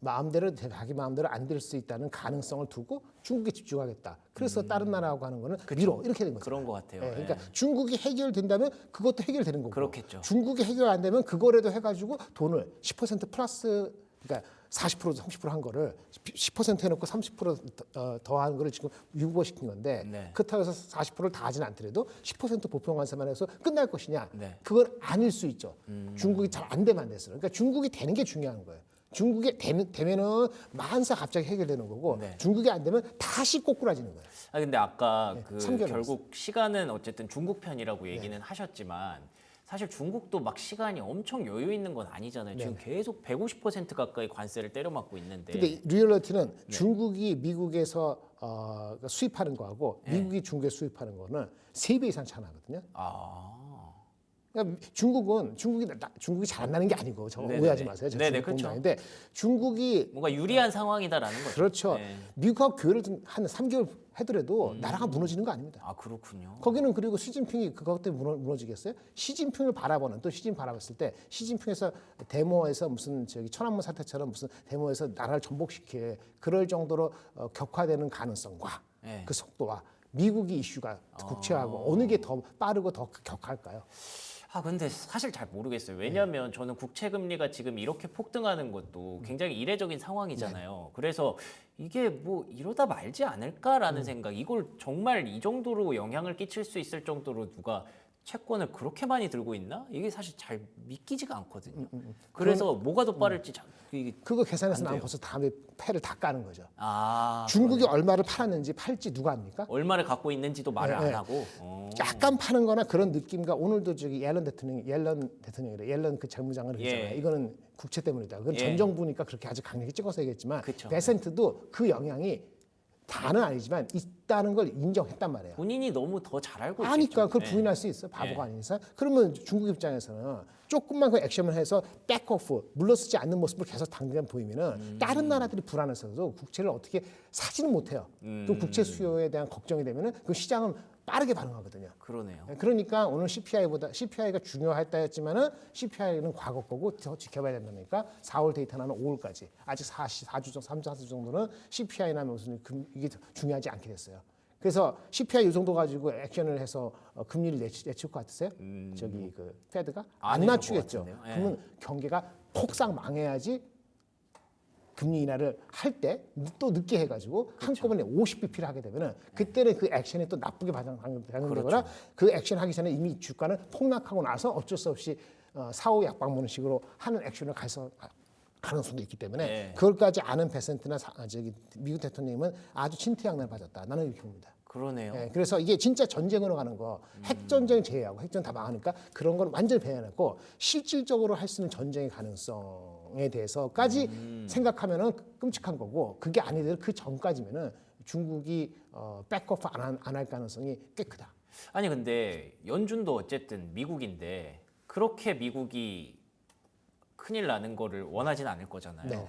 마음대로 자기 마음대로 안 될 수 있다는 가능성을 두고 중국에 집중하겠다. 그래서 다른 나라하고 하는 거는 미뤄 이렇게 된 거죠. 그런 것 같아요. 예, 그러니까 예. 중국이 해결된다면 그것도 해결되는 거고. 그렇겠죠. 중국이 해결 안 되면 그거라도 해가지고 돈을 10% 플러스 그러니까 40% 30% 한 거를 10% 해놓고 30% 더한 거를 지금 유보시킨 건데 네. 그렇다고 해서 40%를 다 하진 않더라도 10% 보편 관세만 해서 끝날 것이냐? 네. 그건 아닐 수 있죠. 중국이 잘 안 되면 안 됐어요. 그러니까 중국이 되는 게 중요한 거예요. 중국이 되면은 만사 갑자기 해결되는 거고 네. 중국이 안 되면 다시 꼬꾸라지는 거예요. 아 근데 아까 네, 그 3개월 결국 시간은 어쨌든 중국 편이라고 얘기는 하셨지만 사실 중국도 막 시간이 엄청 여유 있는 건 아니잖아요. 지금 계속 150% 가까이 관세를 때려맞고 있는데. 근데 리얼리티는 중국이 미국에서 수입하는 거하고 미국이 중국에 수입하는 거는 3배 이상 차이 나거든요. 아. 그러니까 중국이 잘 안 나는 게 아니고 저 네네네. 오해하지 마세요. 제가 네네, 중국 그렇죠. 공장인데 중국이 뭔가 유리한 상황이다라는 거죠. 그렇죠. 네. 미국하고 교류를 한 3개월 하더라도 나라가 무너지는 거 아닙니다. 아 그렇군요. 거기는 그리고 시진핑이 그것 때문에 무너지겠어요? 시진핑을 바라보는 또 시진핑 바라봤을 때 시진핑에서 데모에서 무슨 천안문 사태처럼 무슨 데모에서 나라를 전복시킬 그럴 정도로 격화되는 가능성과 네. 그 속도와 미국이 이슈가 국채하고 어느 게 더 빠르고 더 격할까요? 아 근데 사실 잘 모르겠어요. 왜냐하면 저는 국채 금리가 지금 이렇게 폭등하는 것도 굉장히 이례적인 상황이잖아요. 그래서 이게 뭐 이러다 말지 않을까라는 생각. 이걸 정말 이 정도로 영향을 끼칠 수 있을 정도로 누가 채권을 그렇게 많이 들고 있나? 이게 사실 잘 믿기지가 않거든요. 그래서 뭐가 더 빠를지 이게 그거 계산해서 안 나면 돼요. 벌써 다음에 패를 다 까는 거죠. 아 중국이 얼마를 팔았는지 팔지 누가 합니까? 얼마를 갖고 있는지도 말을 네, 안 하고. 약간 파는 거나 그런 느낌과 오늘도 저기 옐런 대통령이래. 옐런 그 재무장관을 했잖아요. 예. 이거는 국채 때문이다. 그건 예. 전 정부니까 그렇게 아주 강력히 찍어서 얘기했지만 그쵸. 베센트도 그 영향이 다는 아니지만 있다는 걸 인정했단 말이에요. 본인이 너무 더 잘 알고 있겠죠. 아니까 그걸 네. 부인할 수 있어. 바보가 아닌 이상. 그러면 중국 입장에서는 조금만 그 액션을 해서 백오프 물러서지 않는 모습을 계속 당장 보이면은 다른 나라들이 불안해서도 국채를 어떻게 사지는 못해요. 또 국채 수요에 대한 걱정이 되면은 그 시장은 빠르게 반응하거든요. 그러네요. 그러니까 오늘 CPI가 중요했다 했지만은 CPI는 과거 거고 더 지켜봐야 된다니까 4월 데이터 나는 5월까지 아직 4주 정도, 3, 4주 정도는 CPI나 무슨 이게 중요하지 않게 됐어요. 그래서 CPI 이 정도 가지고 액션을 해서 금리를 내칠 것 같으세요? 저기 그 페드가 안 해줄 것 낮추겠죠. 같은데요. 예. 그러면 경기가 폭삭 망해야지 금리 인하를 할 때 또 늦게 해가지고 한꺼번에 50bp를 하게 되면은 그때는 그 액션이 또 나쁘게 반영되거나 그 액션 하기 전에 이미 주가는 폭락하고 나서 어쩔 수 없이 사후 약방문식으로 하는 액션을 가서 가능성도 있기 때문에 네. 그걸까지 아는 베센트나 저기 미국 대통령님은 아주 친태양날 받았다. 나는 이렇게 봅니다. 그러네요. 예, 그래서 이게 진짜 전쟁으로 가는 거 핵전쟁 제외하고 핵전 다 망하니까 그런 건 완전히 배제했고 실질적으로 할 수 있는 전쟁의 가능성에 대해서까지 생각하면은 끔찍한 거고 그게 아니더라도 그 전까지면은 중국이 백오프 안 할 가능성이 꽤 크다. 아니 근데 연준도 어쨌든 미국인데 그렇게 미국이 큰일 나는 거를 원하진 않을 거잖아요. 네.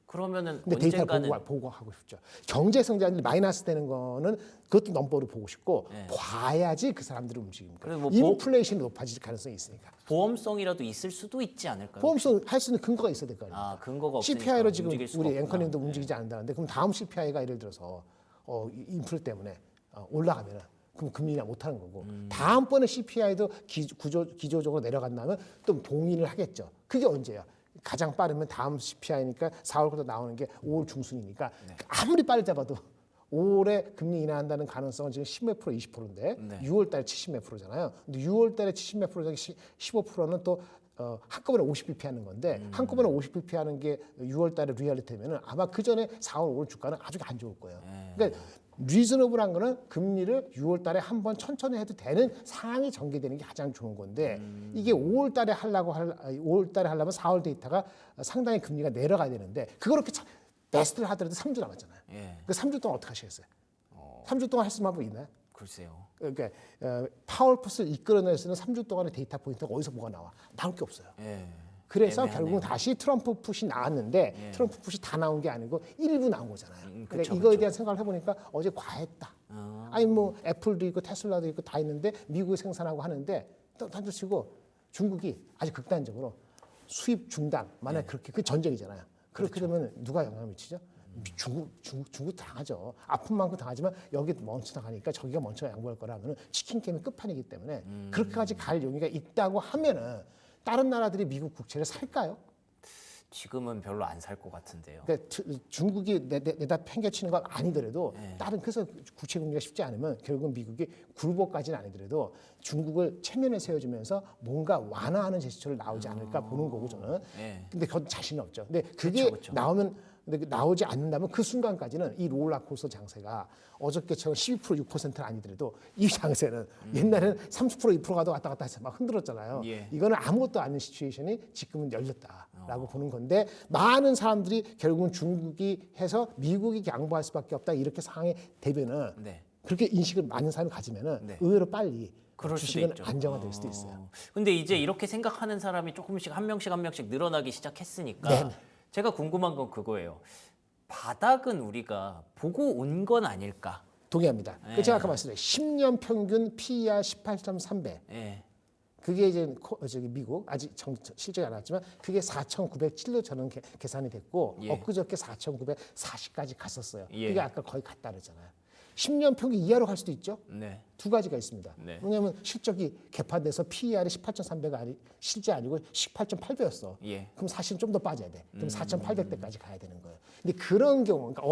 그러면은 근데 데이터를 언젠가는 보고 하고 싶죠. 경제 성장률이 마이너스 되는 거는 그것도 넘버로 보고 싶고 봐야지 그 사람들이 움직입니다. 그래도 뭐 인플레이션이 높아질 가능성이 있으니까. 보험성이라도 있을 수도 있지 않을까요? 보험성 할 수 있는 근거가 있어야 될 거 아니에요. 아 근거가 없으니까 CPI로 지금 움직일 수가 우리 없구나. 앵커님도 움직이지 않는다는데 그럼 다음 CPI가 예를 들어서 인플레 때문에 올라가면은 그럼 금리 인하 못 하는 거고 다음번에 CPI도 기조적으로 내려간다면 또 동의를 하겠죠. 그게 언제야? 가장 빠르면 다음 CPI니까 4월부터 나오는 게 5월 중순이니까 아무리 빨리 잡아도 5월에 금리 인하한다는 가능성은 지금 10몇 프로, 20%인데 6월 달에 70몇 프로잖아요. 근데 6월 달에 70몇 프로, 15%는 또 한꺼번에 50bp 하는 건데 한꺼번에 50bp 하는 게 6월 달에 리얼리티면은 아마 그 전에 4월, 5월 주가는 아주 안 좋을 거예요. 그러니까 리즈너블한 거는 금리를 6월 달에 한 번 천천히 해도 되는 상황이 전개되는 게 가장 좋은 건데 이게 5월 달에 5월 달에 하려면 4월 데이터가 상당히 금리가 내려가야 되는데 그렇게 베스트를 하더라도 3주 남았잖아요. 예. 그 3주 동안 어떻게 하시겠어요? 3주 동안 할 수 있는 방법이 있나요? 글쎄요. 그러니까 파월푸스를 이끌어낼 수 있는 3주 동안의 데이터 포인트가 어디서 뭐가 나와? 나올 게 없어요. 예. 그래서 애매하네요. 결국은 다시 트럼프 풋이 나왔는데 트럼프 풋이 다 나온 게 아니고 일부 나온 거잖아요. 그러니까 그쵸, 이거에 그쵸. 대한 생각을 해보니까 어제 과했다. 아니 뭐 애플도 있고 테슬라도 있고 다 있는데 미국이 생산하고 하는데 또 단도치고 중국이 아주 극단적으로 수입 중단 만약 그렇게 그 전쟁이잖아요. 그렇게 되면 누가 영향을 미치죠? 중국 당하죠. 아픈 만큼 당하지만 여기 먼저 당하니까 저기가 먼저 양보할 거라면은 치킨 게임의 끝판이기 때문에 그렇게까지 갈 용의가 있다고 하면은 다른 나라들이 미국 국채를 살까요? 지금은 별로 안 살 것 같은데요. 그러니까 중국이 내다 팽개치는 건 아니더라도 다른 그래서 국채 금리가 쉽지 않으면 결국은 미국이 굴복까지는 아니더라도 중국을 체면에 세워주면서 뭔가 완화하는 제스처를 나오지 않을까 보는 거고 저는. 예. 근데 그건 자신이 없죠. 근데 그게 그쵸. 근데 나오지 않는다면 그 순간까지는 이 롤러코스터 장세가 어저께처럼 12% 6%는 아니더라도 이 장세는 옛날에는 30% 2% 가도 왔다 갔다 해서 막 흔들었잖아요. 예. 이거는 아무것도 아닌 시츄에이션이 지금은 열렸다라고 보는 건데 많은 사람들이 결국은 중국이 해서 미국이 양보할 수밖에 없다 이렇게 상황이 되면은 네. 그렇게 인식을 많은 사람이 가지면은 네. 의외로 빨리 그럴 수도 주식은 있죠. 안정화될 수도 있어요. 근데 이제 이렇게 생각하는 사람이 조금씩 한 명씩 늘어나기 시작했으니까 네. 제가 궁금한 건 그거예요. 바닥은 우리가 보고 온 건 아닐까? 동의합니다. 네. 제가 아까 말씀드린 10년 평균 PER 18.3배. 예. 그게 이제 저기 미국 아직 실적이 안 나왔지만 그게 4,907로 저는 계산이 됐고 예. 엊그저께 4,940까지 갔었어요. 예. 그게 아까 거의 갔다 그랬잖아요. 10년 평균 이하로 갈 수도 있죠. 네. 두 가지가 있습니다. 네. 왜냐하면 실적이 개판돼서 PER이 18.3배가 실제 아니고 18.8배였어. 예. 그럼 사실은 좀 더 빠져야 돼. 그럼 4,800대까지 가야 되는 거예요. 근데 그런 경우, 그러니까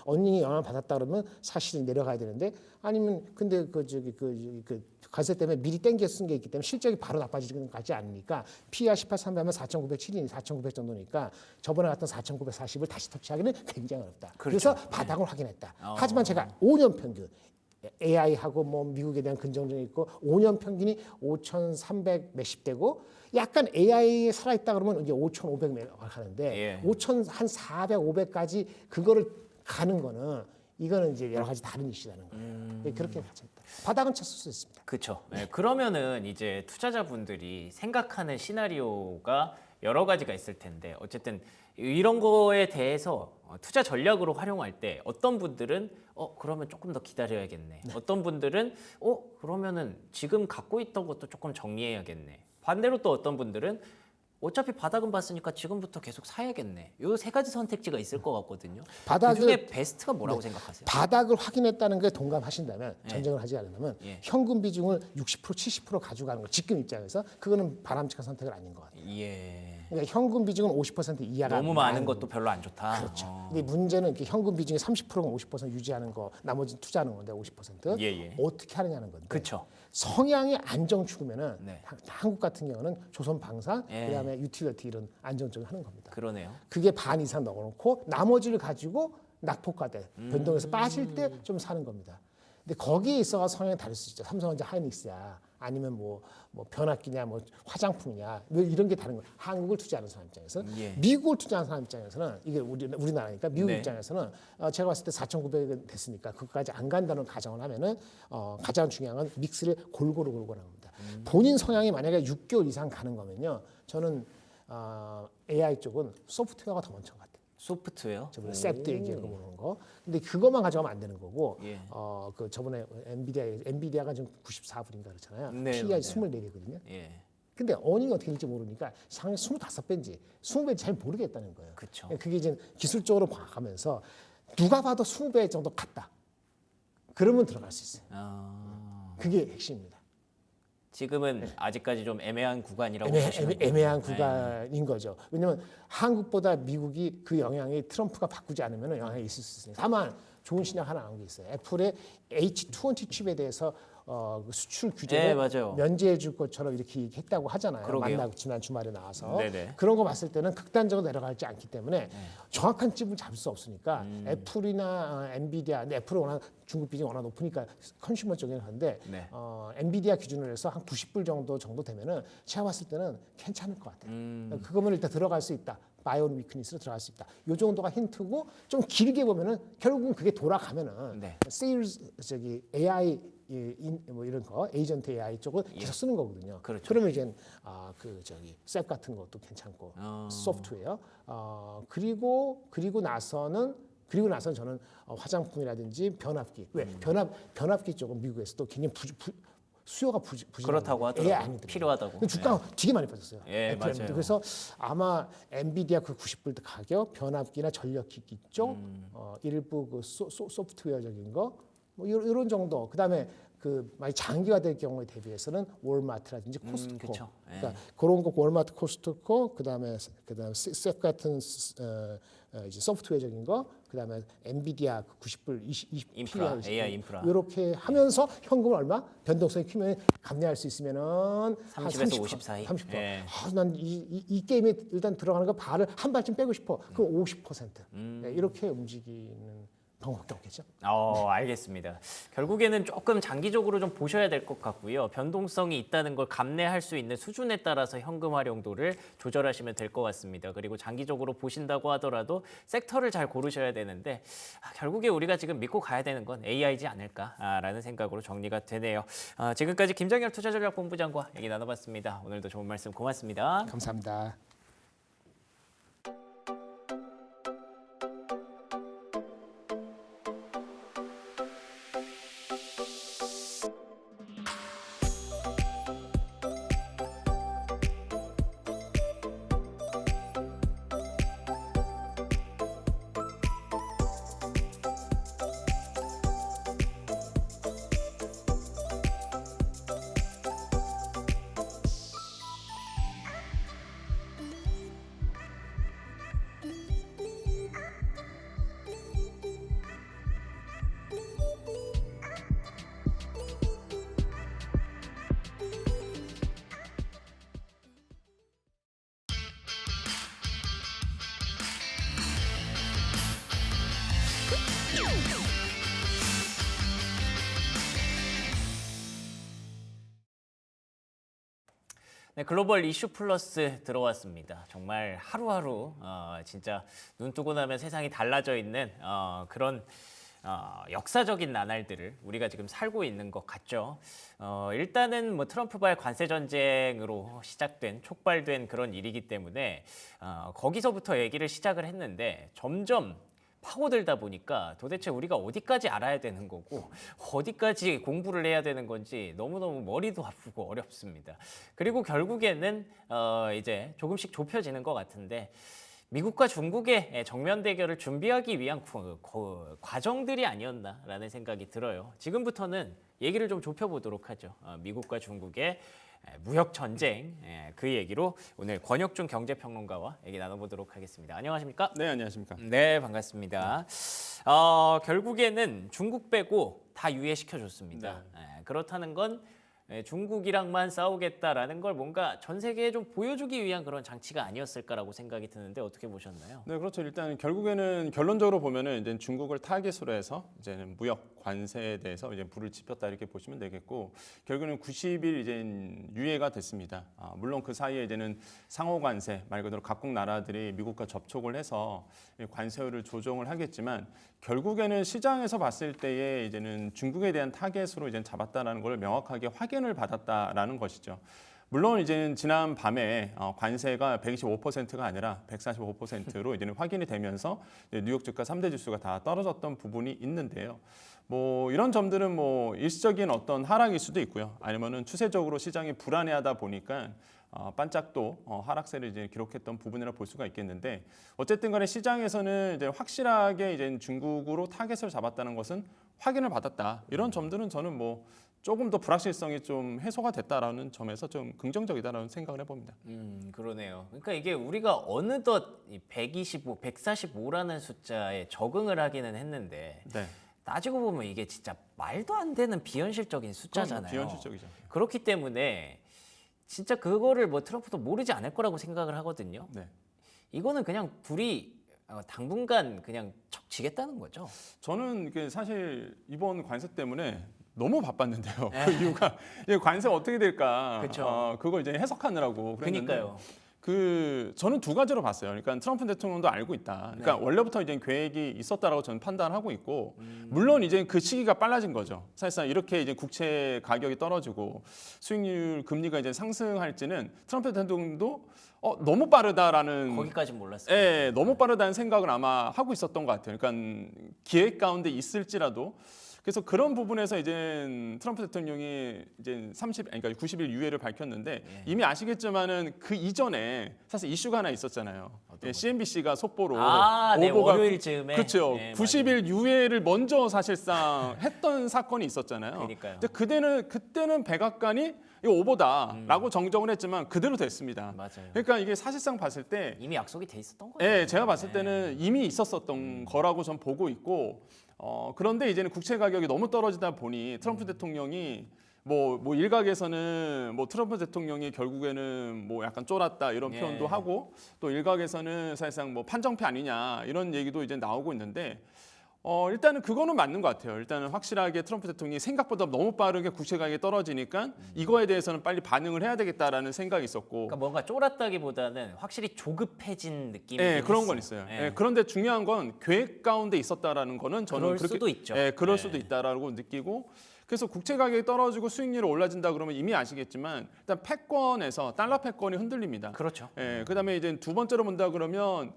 어닝이 영향을 받았다 그러면 사실은 내려가야 되는데 아니면 근데 그 관세 때문에 미리 땡겨 쓴 게 있기 때문에 실적이 바로 나빠지는 것 같지 않으니까 PER 18.3배면 4,907이니 4,900 정도니까 저번에 갔던 4,940을 다시 터치하기는 굉장히 어렵다. 그래서 바닥을 확인했다. 하지만 제가 5년 평균 AI하고 뭐 미국에 대한 긍정적이 있고 5년 평균이 5,300 몇십 대고 약간 AI에 살아있다 그러면 이제 5,500 가는데 예. 5,000 한 400, 500까지 그거를 가는 거는 이거는 이제 여러 가지 다른 이슈라는 거예요. 예, 그렇게 가져있다. 바닥은 쳤을 수 있습니다. 그렇죠. 네, 그러면은 이제 투자자분들이 생각하는 시나리오가 여러 가지가 있을 텐데 어쨌든 이런 거에 대해서 투자 전략으로 활용할 때 어떤 분들은 그러면 조금 더 기다려야겠네. 어떤 분들은 그러면은 지금 갖고 있던 것도 조금 정리해야겠네. 반대로 또 어떤 분들은 어차피 바닥은 봤으니까 지금부터 계속 사야겠네. 요 세 가지 선택지가 있을 것 같거든요. 바닥을- 그중에 베스트가 뭐라고 생각하세요? 바닥을 확인했다는 게 동감하신다면 예. 전쟁을 하지 않으면 예. 현금 비중을 60% 70% 가져가는 거 지금 입장에서 그거는 바람직한 선택은 아닌 것 같아요. 예. 그러니까 현금 비중은 50% 이하가 너무 많은 것도 별로 안 좋다. 그렇죠. 근데 문제는 이렇게 현금 비중이 30%가 50% 유지하는 거, 나머지 투자하는 건데 50% 예, 예. 어떻게 하느냐는 건데. 그렇죠. 성향이 안정축이면은 네. 한국 같은 경우는 조선방산, 예. 그다음에 유틸리티 이런 안정적으로 하는 겁니다. 그러네요. 그게 반 이상 넣어놓고 나머지를 가지고 낙폭과대 변동해서 빠질 때 좀 사는 겁니다. 근데 거기에 있어가 성향이 다를 수 있죠. 삼성전자 하이닉스야 아니면 뭐 변압기냐 뭐 화장품이냐 뭐 이런 게 다른 거예요. 한국을 투자하는 사람 입장에서는 예. 미국을 투자하는 사람 입장에서는 이게 우리나라니까 미국 네. 입장에서는 제가 봤을 때 4,900원 됐으니까 그것까지 안 간다는 가정을 하면은 가장 중요한 건 믹스를 골고루 하는 겁니다. 본인 성향이 만약에 6개월 이상 가는 거면요, 저는 AI 쪽은 소프트웨어가 더 먼저 같아요. 소프트웨어. 저번에 셉도 얘기하고 그런 거. 근데 그것만 가져가면 안 되는 거고. 예. 그 저번에 엔비디아가 지금 94불인가 그렇잖아요. 네, PE가 맞아요. 24배거든요. 예. 근데 어닝이 어떻게 될지 모르니까 상위 25배인지 20배인지 잘 모르겠다는 거예요. 그쵸. 그게 이제 기술적으로 봐가면서 누가 봐도 20배 정도 같다. 그러면 들어갈 수 있어요. 그게 핵심입니다. 지금은 아직까지 좀 애매한 구간이라고 네. 보시는 애매한 거예요. 구간인 거죠. 왜냐하면 한국보다 미국이 그 영향이 트럼프가 바꾸지 않으면 영향이 있을 수 있어요. 다만 좋은 신약 하나 나온 게 있어요. 애플의 H20 칩에 대해서 수출 네, 규제를 맞아요. 면제해 줄 것처럼 이렇게 했다고 하잖아요. 그러게요. 만나고 지난 주말에 나와서 네네. 그런 거 봤을 때는 극단적으로 내려가지 않기 때문에 정확한 칩을 잡을 수 없으니까 애플이나 엔비디아, 근데 애플은 워낙 중국 비중이 워낙 높으니까 컨슈머 쪽에는 한데 네. 엔비디아 기준으로 해서 한 90불 정도 되면은 제가 봤을 때는 괜찮을 것 같아요. 그거면 일단 들어갈 수 있다. 바이온 위크니스로 들어갈 수 있다. 이 정도가 힌트고 좀 길게 보면은 결국은 그게 돌아가면은 네. 세일즈 AI 뭐 이런 거 에이전트 AI 쪽은 계속 쓰는 거거든요. 그렇죠. 그러면 이제 셉 같은 것도 괜찮고 소프트웨어 그리고 나서는 저는 화장품이라든지 변압기 왜 변압기 쪽은 미국에서도 굉장히 수요가 부진 그렇다고 하더라고요. 네. 필요하다고. 근데 주가가 되게 많이 빠졌어요. 예, 애플 맞아요. 그래서 아마 엔비디아 그 90불 가격, 변압기나 전력기기 쪽, 일부 그 소프트웨어적인 거, 뭐 이런 정도. 그다음에 그 많이 장기화 될 경우에 대비해서는 월마트라든지 코스트코. 그쵸. 예. 그러니까 그런 거 월마트, 코스트코, 그다음에 셉 같은 이제 소프트웨어적인 거, 그다음에 엔비디아 그 90불 20 인프라, AI 인프라. 이렇게 하면서 현금 얼마 변동성이 크면 감내할 수 있으면은 한 30에서 50 사이. 30%. 예. 난이 게임에 일단 들어가는 거 발을 한 발쯤 빼고 싶어. 그럼 50%. 네, 이렇게 움직이는 방법밖에 없겠죠. 알겠습니다. 결국에는 조금 장기적으로 좀 보셔야 될 것 같고요. 변동성이 있다는 걸 감내할 수 있는 수준에 따라서 현금 활용도를 조절하시면 될 것 같습니다. 그리고 장기적으로 보신다고 하더라도 섹터를 잘 고르셔야 되는데 결국에 우리가 지금 믿고 가야 되는 건 AI지 않을까라는 생각으로 정리가 되네요. 지금까지 김정열 투자전략본부장과 얘기 나눠봤습니다. 오늘도 좋은 말씀 고맙습니다. 감사합니다. 네, 글로벌 이슈 플러스 들어왔습니다. 정말 하루하루 진짜 눈 뜨고 나면 세상이 달라져 있는 그런 역사적인 나날들을 우리가 지금 살고 있는 것 같죠. 일단은 뭐 트럼프발 관세 전쟁으로 시작된 촉발된 그런 일이기 때문에 거기서부터 얘기를 시작을 했는데 점점 파고들다 보니까 도대체 우리가 어디까지 알아야 되는 거고 어디까지 공부를 해야 되는 건지 너무너무 머리도 아프고 어렵습니다. 그리고 결국에는 이제 조금씩 좁혀지는 것 같은데 미국과 중국의 정면 대결을 준비하기 위한 과정들이 아니었나라는 생각이 들어요. 지금부터는 얘기를 좀 좁혀보도록 하죠. 미국과 중국의 무역 전쟁 그 얘기로 오늘 권혁준 경제평론가와 얘기 나눠보도록 하겠습니다. 안녕하십니까? 네, 안녕하십니까? 네, 반갑습니다. 결국에는 중국 빼고 다 유예시켜줬습니다. 그렇다는 건 중국이랑만 싸우겠다라는 걸 뭔가 전 세계에 좀 보여주기 위한 그런 장치가 아니었을까라고 생각이 드는데 어떻게 보셨나요? 네, 그렇죠. 일단 결국에는 결론적으로 보면은 이제 중국을 타깃으로 해서 이제는 무역 관세에 대해서 이제 불을 지폈다 이렇게 보시면 되겠고 결국에는 90일 이제 유예가 됐습니다. 물론 그 사이에 이제는 상호 관세 말 그대로 각국 나라들이 미국과 접촉을 해서 관세율을 조정을 하겠지만 결국에는 시장에서 봤을 때에 이제는 중국에 대한 타겟으로 이제 잡았다라는 걸 명확하게 확인을 받았다라는 것이죠. 물론 이제는 지난 밤에 관세가 125%가 아니라 145%로 이제는 확인이 되면서 뉴욕 주가 3대 지수가 다 떨어졌던 부분이 있는데요. 뭐 이런 점들은 뭐 일시적인 어떤 하락일 수도 있고요. 아니면은 추세적으로 시장이 불안해하다 보니까 반짝 또 하락세를 이제 기록했던 부분이라 볼 수가 있겠는데 어쨌든 간에 시장에서는 이제 확실하게 이제 중국으로 타겟을 잡았다는 것은 확인을 받았다. 이런 점들은 저는 뭐 조금 더 불확실성이 좀 해소가 됐다라는 점에서 좀 긍정적이다라는 생각을 해봅니다. 그러네요. 그러니까 이게 우리가 어느덧 125, 145라는 숫자에 적응을 하기는 했는데 네. 따지고 보면 이게 진짜 말도 안 되는 비현실적인 숫자잖아요. 비현실적이죠. 그렇기 때문에 진짜 그거를 뭐 트럼프도 모르지 않을 거라고 생각을 하거든요. 네. 이거는 그냥 둘이 당분간 그냥 척 지겠다는 거죠. 저는 이게 사실 이번 관세 때문에 너무 바빴는데요. 그 이유가 이게 관세 어떻게 될까? 그쵸. 그거 이제 해석하느라고 그랬는데. 그러니까요. 저는 두 가지로 봤어요. 그러니까 트럼프 대통령도 알고 있다. 그러니까 네. 원래부터 이제 계획이 있었다라고 저는 판단하고 있고, 물론 이제 그 시기가 빨라진 거죠. 사실상 이렇게 이제 국채 가격이 떨어지고 수익률 금리가 이제 상승할지는 트럼프 대통령도 너무 빠르다라는 거기까지 몰랐어요. 예, 너무 빠르다는 생각을 아마 하고 있었던 것 같아요. 그러니까 기획 가운데 있을지라도 그래서 그런 부분에서 이제 트럼프 대통령이 이제 그러니까 90일 유예를 밝혔는데 이미 아시겠지만은 그 이전에 사실 이슈가 하나 있었잖아요. CNBC가 속보로 네, 오보가 월요일쯤에. 그렇죠. 네, 90일 유예를 먼저 사실상 했던 사건이 있었잖아요. 그러니까요. 근데 그때는 백악관이 이거 오보다라고 정정을 했지만 그대로 됐습니다. 맞아요. 그러니까 이게 사실상 봤을 때 이미 약속이 돼 있었던 거죠. 예, 제가 봤을 때는 이미 있었었던 거라고 전 보고 있고 그런데 이제는 국채 가격이 너무 떨어지다 보니 트럼프 대통령이 뭐 일각에서는 뭐 트럼프 대통령이 결국에는 뭐 약간 쫄았다 이런 표현도 하고 또 일각에서는 사실상 뭐 판정패 아니냐 이런 얘기도 이제 나오고 있는데 일단은 그거는 맞는 것 같아요. 일단은 확실하게 트럼프 대통령이 생각보다 너무 빠르게 국채 가격이 떨어지니까 이거에 대해서는 빨리 반응을 해야 되겠다라는 생각이 있었고 그러니까 뭔가 쫄았다기보다는 확실히 조급해진 느낌이 그런 건 있어요. 그런데 중요한 건 계획 가운데 있었다라는 거는 저는 그럴 그렇게 수도 있죠. 그럴 수도 있다라고 느끼고 그래서 국채 가격이 떨어지고 수익률이 올라진다 그러면 이미 아시겠지만 일단 패권에서 달러 패권이 흔들립니다. 그렇죠. 그다음에 이제 두 번째로 본다 그러면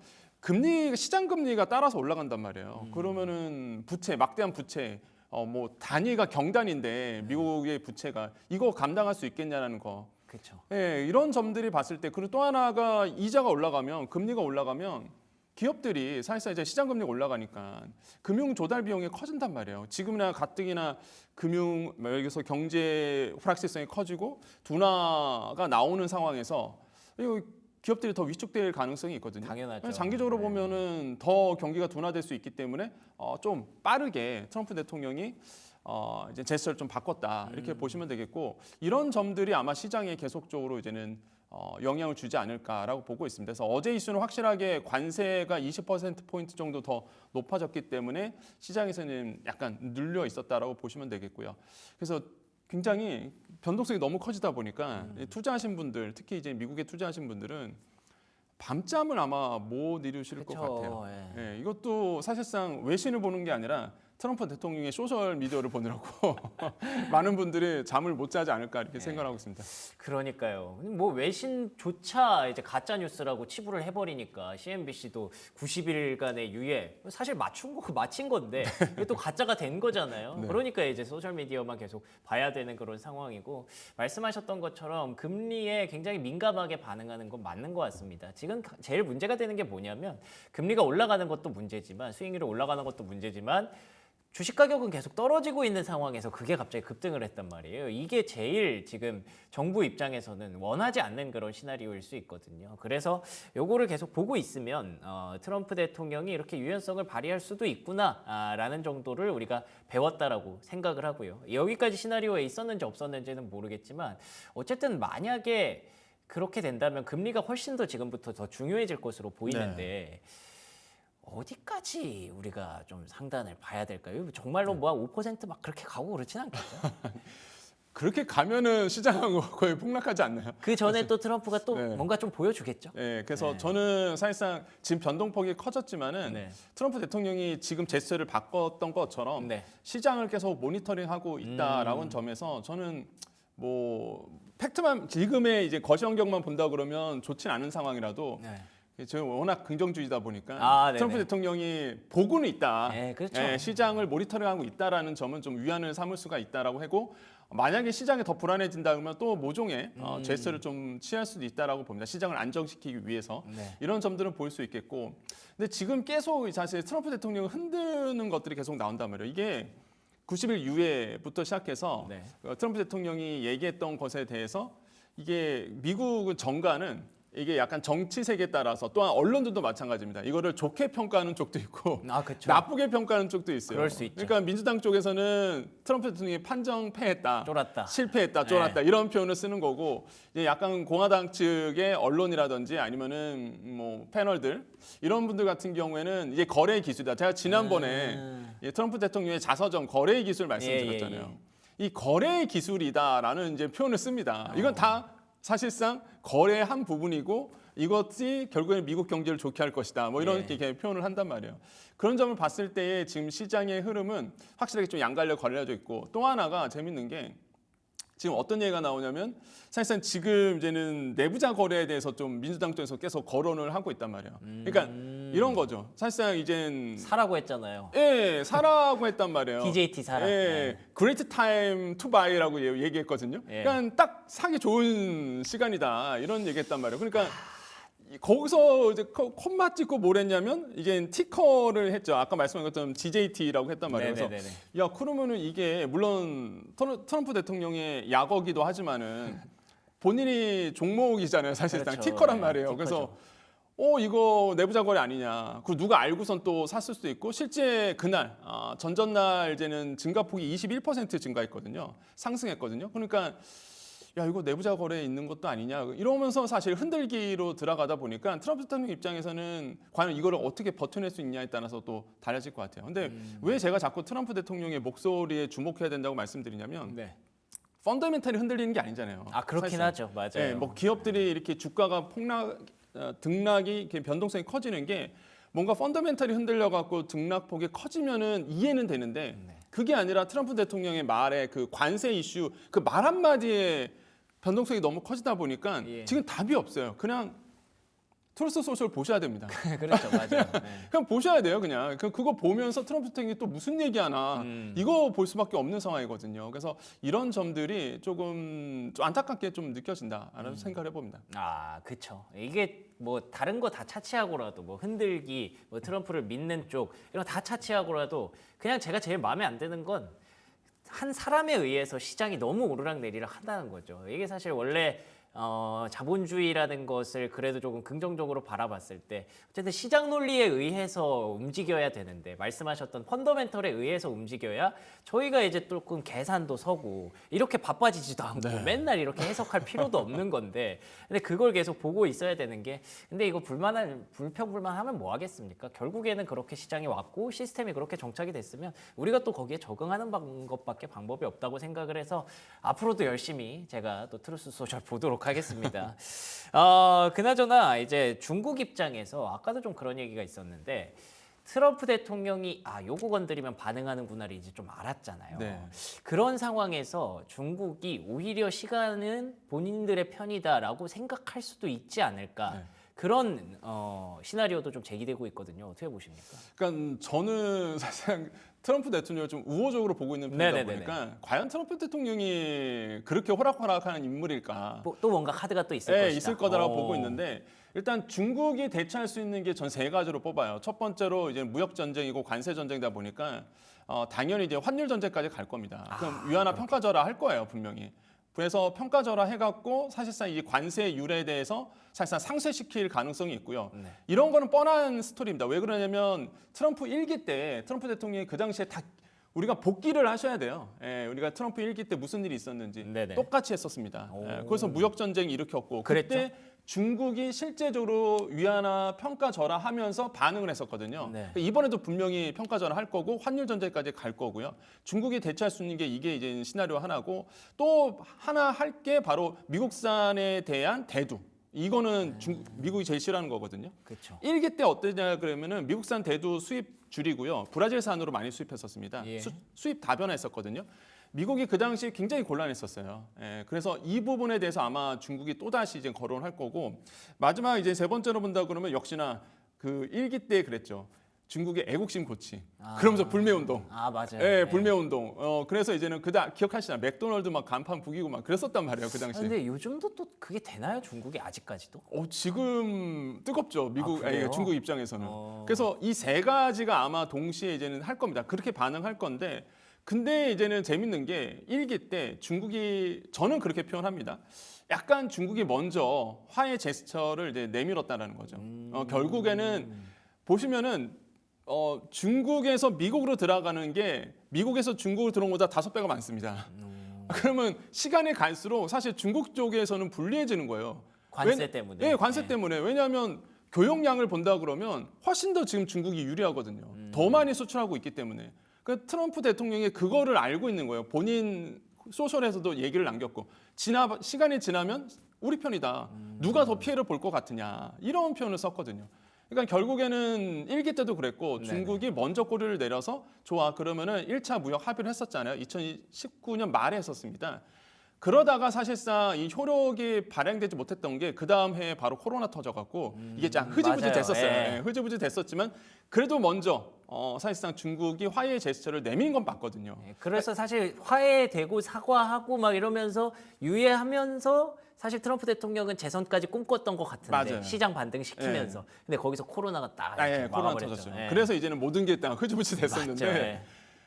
시장 금리가 따라서 올라간단 말이에요. 그러면은 막대한 부채, 뭐 단위가 경단인데 미국의 부채가 이거 감당할 수 있겠냐라는 거. 그렇죠. 이런 점들이 봤을 때 그리고 또 하나가 이자가 올라가면 금리가 올라가면 기업들이 사실상 이제 시장 금리가 올라가니까 금융 조달 비용이 커진단 말이에요. 지금이나 가뜩이나 여기서 경제 불확실성이 커지고 둔화가 나오는 상황에서 이거 기업들이 더 위축될 가능성이 있거든요. 당연하죠. 장기적으로 보면은 더 경기가 둔화될 수 있기 때문에 좀 빠르게 트럼프 대통령이 이제 제스처를 좀 바꿨다 이렇게 보시면 되겠고 이런 점들이 아마 시장에 계속적으로 이제는 영향을 주지 않을까라고 보고 있습니다. 그래서 어제 이슈는 확실하게 관세가 20%포인트 정도 더 높아졌기 때문에 시장에서는 약간 눌려 있었다라고 보시면 되겠고요. 그래서 굉장히 변동성이 너무 커지다 보니까 투자하신 분들, 특히 이제 미국에 투자하신 분들은 밤잠을 아마 못 이루실 것 같아요. 이것도 사실상 외신을 보는 게 아니라 트럼프 대통령의 소셜 미디어를 보느라고 많은 분들이 잠을 못 자지 않을까 이렇게 생각하고 있습니다. 그러니까요. 뭐 외신조차 이제 가짜 뉴스라고 치부를 해버리니까 CNBC도 90일간의 유예 사실 마친 건데 이게 또 가짜가 된 거잖아요. 네. 그러니까 이제 소셜 미디어만 계속 봐야 되는 그런 상황이고 말씀하셨던 것처럼 금리에 굉장히 민감하게 반응하는 건 맞는 것 같습니다. 지금 제일 문제가 되는 게 뭐냐면 금리가 올라가는 것도 문제지만 수익률이 올라가는 것도 문제지만 주식 가격은 계속 떨어지고 있는 상황에서 그게 갑자기 급등을 했단 말이에요. 이게 제일 지금 정부 입장에서는 원하지 않는 그런 시나리오일 수 있거든요. 그래서 요거를 계속 보고 있으면 트럼프 대통령이 이렇게 유연성을 발휘할 수도 있구나라는 정도를 우리가 배웠다라고 생각을 하고요. 여기까지 시나리오에 있었는지 없었는지는 모르겠지만 어쨌든 만약에 그렇게 된다면 금리가 훨씬 더 지금부터 더 중요해질 것으로 보이는데 어디까지 우리가 좀 상단을 봐야 될까요? 정말로 뭐 5%막 그렇게 가고 그렇진 않겠죠? 그렇게 가면은 시장은 거의 폭락하지 않나요? 그 전에 또 트럼프가 또 네. 뭔가 좀 보여주겠죠? 네, 그래서 네. 저는 사실상 지금 변동폭이 커졌지만은 네. 트럼프 대통령이 지금 제스처를 바꿨던 것처럼 네. 시장을 계속 모니터링하고 있다라는 점에서 저는 뭐 팩트만 지금의 이제 거시 환경만 본다 그러면 좋진 않은 상황이라도 네. 저는 워낙 긍정주의다 보니까 네네. 트럼프 대통령이 보고는 있다. 네, 그렇죠. 시장을 모니터링하고 있다라는 점은 좀 위안을 삼을 수가 있다라고 하고 만약에 시장이 더 불안해진다 그러면 또 모종의 제스처를 좀 취할 수도 있다라고 봅니다. 시장을 안정시키기 위해서 네. 이런 점들은 볼 수 있겠고, 근데 지금 계속 사실 트럼프 대통령을 흔드는 것들이 계속 나온단 말이에요. 이게 90일 이후에부터 시작해서 네. 트럼프 대통령이 얘기했던 것에 대해서 이게 미국은 정가는 이게 약간 정치 색에 따라서 또한 언론들도 마찬가지입니다. 이거를 좋게 평가하는 쪽도 있고 그렇죠. 나쁘게 평가하는 쪽도 있어요. 그럴 수 있죠. 그러니까 민주당 쪽에서는 트럼프 대통령이 판정 패했다, 쫄았다. 실패했다, 쫄았다 이런 표현을 쓰는 거고 이제 약간 공화당 측의 언론이라든지 아니면은 뭐 패널들 이런 분들 같은 경우에는 이게 거래 기술이다. 제가 지난번에 트럼프 대통령의 자서전 거래 기술 말씀드렸잖아요. 이 거래 기술이다라는 이제 표현을 씁니다. 이건 다 사실상 거래의 한 부분이고 이것이 결국에는 미국 경제를 좋게 할 것이다. 뭐 이렇게 표현을 한단 말이에요. 그런 점을 봤을 때에 지금 시장의 흐름은 확실하게 좀 양갈래 걸려져 있고 또 하나가 재밌는 게 지금 어떤 얘기가 나오냐면 사실상 지금 이제는 내부자 거래에 대해서 좀 민주당 쪽에서 계속 거론을 하고 있단 말이에요. 그러니까 이런 거죠. 사실상 이젠 사라고 했잖아요. 사라고 했단 말이에요. DJT 사라. 네. Great time to buy라고 얘기했거든요. 그러니까 딱 사기 좋은 시간이다 이런 얘기했단 말이에요. 그러니까 거기서 이제 콤마 찍고 뭘 했냐면 이게 티커를 했죠. 아까 말씀하신 것처럼 GJT라고 했단 말이에요. 네네네네. 그래서 야 그러면은 이게 물론 트럼프 대통령의 약어기도 하지만은 본인이 종목이잖아요. 사실상 그렇죠. 티커란 네, 말이에요. 티커죠. 그래서 이거 내부자 거래 아니냐. 그 누가 알고선 또 샀을 수도 있고 실제 그날 전전날 이제는 증가폭이 21% 증가했거든요. 상승했거든요. 그러니까 야 이거 내부자 거래에 있는 것도 아니냐 이러면서 사실 흔들기로 들어가다 보니까 트럼프 대통령 입장에서는 과연 이거를 어떻게 버텨낼 수 있냐에 따라서 또 달라질 것 같아요. 근데 왜 제가 자꾸 트럼프 대통령의 목소리에 주목해야 된다고 말씀드리냐면 네. 펀더멘탈이 흔들리는 게 아니잖아요. 그렇긴 사실상. 하죠. 맞아요. 네, 뭐 기업들이 이렇게 주가가 등락이 이렇게 변동성이 커지는 게 뭔가 펀더멘탈이 흔들려 갖고 등락폭이 커지면은 이해는 되는데 그게 아니라 트럼프 대통령의 말에 그 관세 이슈 그 말 한마디에 변동성이 너무 커지다 보니까 지금 답이 없어요. 그냥 트루스 소셜 보셔야 됩니다. 그렇죠. 맞아요. 네. 그냥 보셔야 돼요. 그냥 그거 보면서 트럼프 대통령이 또 무슨 얘기하나 이거 볼 수밖에 없는 상황이거든요. 그래서 이런 점들이 조금 좀 안타깝게 좀 느껴진다라는 생각을 해봅니다. 그렇죠. 이게 뭐 다른 거 다 차치하고라도 뭐 흔들기, 뭐 트럼프를 믿는 쪽 이런 거 다 차치하고라도 그냥 제가 제일 마음에 안 드는 건 한 사람에 의해서 시장이 너무 오르락내리락 한다는 거죠. 이게 사실 원래 자본주의라는 것을 그래도 조금 긍정적으로 바라봤을 때 어쨌든 시장 논리에 의해서 움직여야 되는데 말씀하셨던 펀더멘털에 의해서 움직여야 저희가 이제 조금 계산도 서고 이렇게 바빠지지도 않고 맨날 이렇게 해석할 필요도 없는 건데 근데 그걸 계속 보고 있어야 되는 게 근데 이거 불평불만하면 뭐 하겠습니까? 결국에는 그렇게 시장이 왔고 시스템이 그렇게 정착이 됐으면 우리가 또 거기에 적응하는 것밖에 방법이 없다고 생각을 해서 앞으로도 열심히 제가 또 트루스 소셜 보도록 하겠습니다. 그나저나 이제 중국 입장에서 아까도 좀 그런 얘기가 있었는데 트럼프 대통령이 요거 건드리면 반응하는구나를 이제 좀 알았잖아요. 네. 그런 상황에서 중국이 오히려 시간은 본인들의 편이다라고 생각할 수도 있지 않을까. 네. 그런 시나리오도 좀 제기되고 있거든요. 어떻게 보십니까? 그러니까 저는 사실상 트럼프 대통령을 좀 우호적으로 보고 있는 편이다 네네네네. 보니까 과연 트럼프 대통령이 그렇게 호락호락하는 인물일까? 또 뭔가 카드가 또 있을 네, 것이다. 있을 거다라고 보고 있는데 일단 중국이 대처할 수 있는 게 전 세 가지로 뽑아요. 첫 번째로 이제 무역 전쟁이고 관세 전쟁이다 보니까 당연히 이제 환율 전쟁까지 갈 겁니다. 그럼 위안화 평가절하 할 거예요, 분명히. 그래서 평가절하 해갖고 사실상 이 관세율에 대해서 사실상 상쇄시킬 가능성이 있고요. 네. 이런 거는 뻔한 스토리입니다. 왜 그러냐면 트럼프 1기 때 트럼프 대통령이 그 당시에 다 우리가 복기를 하셔야 돼요. 예, 우리가 트럼프 1기 때 무슨 일이 있었는지 네네. 똑같이 했었습니다. 오. 예, 그래서 무역 전쟁 일으켰고 그랬죠? 그때 중국이 실제적으로 위안화 평가 절하하면서 반응을 했었거든요. 네. 이번에도 분명히 평가 절하할 거고 환율 전쟁까지 갈 거고요. 중국이 대처할 수 있는 게 이게 이제 시나리오 하나고 또 하나 할 게 바로 미국산에 대한 대두. 이거는 미국이 제일 싫어하는 거거든요. 그렇죠. 1기 때 어떠냐 그러면은 미국산 대두 수입 줄이고요. 브라질산으로 많이 수입했었습니다. 예. 수입 다변화했었거든요. 미국이 그 당시 굉장히 곤란했었어요. 예, 그래서 이 부분에 대해서 아마 중국이 또 다시 이제 거론할 거고 마지막 이제 세 번째로 본다 그러면 역시나 그 1기 때 그랬죠. 중국의 애국심 고취. 그러면서 불매운동. 맞아요. 예, 네. 불매운동. 그래서 이제는 기억하시나 맥도날드 막 간판 부기고 막 그랬었단 말이에요 그 당시에. 근데 요즘도 또 그게 되나요? 중국이 아직까지도? 지금 뜨겁죠. 그래요? 중국 입장에서는. 어. 그래서 이 세 가지가 아마 동시에 이제는 할 겁니다. 그렇게 반응할 건데, 근데 이제는 재밌는 게 1기 때 중국이 저는 그렇게 표현합니다. 약간 중국이 먼저 화해 제스처를 이제 내밀었다라는 거죠. 결국에는 보시면은 중국에서 미국으로 들어가는 게 미국에서 중국으로 들어온 것보다 5배가 많습니다. 그러면 시간이 갈수록 사실 중국 쪽에서는 불리해지는 거예요. 관세 때문에. 네, 관세 때문에. 왜냐하면 교역량을 본다 그러면 훨씬 더 지금 중국이 유리하거든요. 더 많이 수출하고 있기 때문에. 그 트럼프 대통령이 그거를 알고 있는 거예요. 본인 소셜에서도 얘기를 남겼고 시간이 지나면 우리 편이다. 누가 더 피해를 볼 것 같으냐. 이런 표현을 썼거든요. 그러니까 결국에는 1기 때도 그랬고 중국이 먼저 꼬리를 내려서 좋아 그러면은 1차 무역 합의를 했었잖아요. 2019년 말에 했었습니다. 그러다가 사실상 이 효력이 발행되지 못했던 게 그 다음 해에 바로 코로나 터져갖고 이게 참 흐지부지 맞아요. 됐었어요. 예. 예, 흐지부지 됐었지만 그래도 먼저 사실상 중국이 화해 제스처를 내민 건 맞거든요. 네, 그래서 사실 화해되고 사과하고 막 이러면서 유예하면서 사실 트럼프 대통령은 재선까지 꿈꿨던 것 같은데 맞아요. 시장 반등시키면서 근데 거기서 코로나가 딱 이렇게 코로나 막아버렸죠. 터졌죠. 예. 그래서 이제는 모든 게 다 흐지부지 됐었는데 맞죠. 예.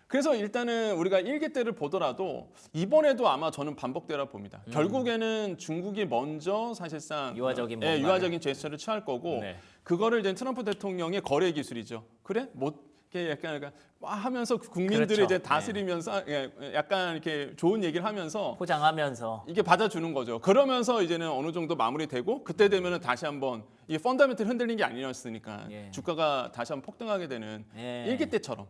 그래서 일단은 우리가 1기 때를 보더라도 이번에도 아마 저는 반복되라 봅니다. 결국에는 중국이 먼저 사실상 유화적인 예, 뭔가를- 유화적인 제스처를 취할 거고 네. 그거를 이제 트럼프 대통령의 거래 기술이죠. 그래? 못 이렇게 약간 막 하면서 국민들을 그렇죠. 이제 다스리면서 약간 이렇게 좋은 얘기를 하면서 포장하면서 이게 받아주는 거죠. 그러면서 이제는 어느 정도 마무리되고 그때 되면은 다시 한번 이 펀더멘털 흔들린 게 아니었으니까 예. 주가가 다시 한번 폭등하게 되는 예. 1기 때처럼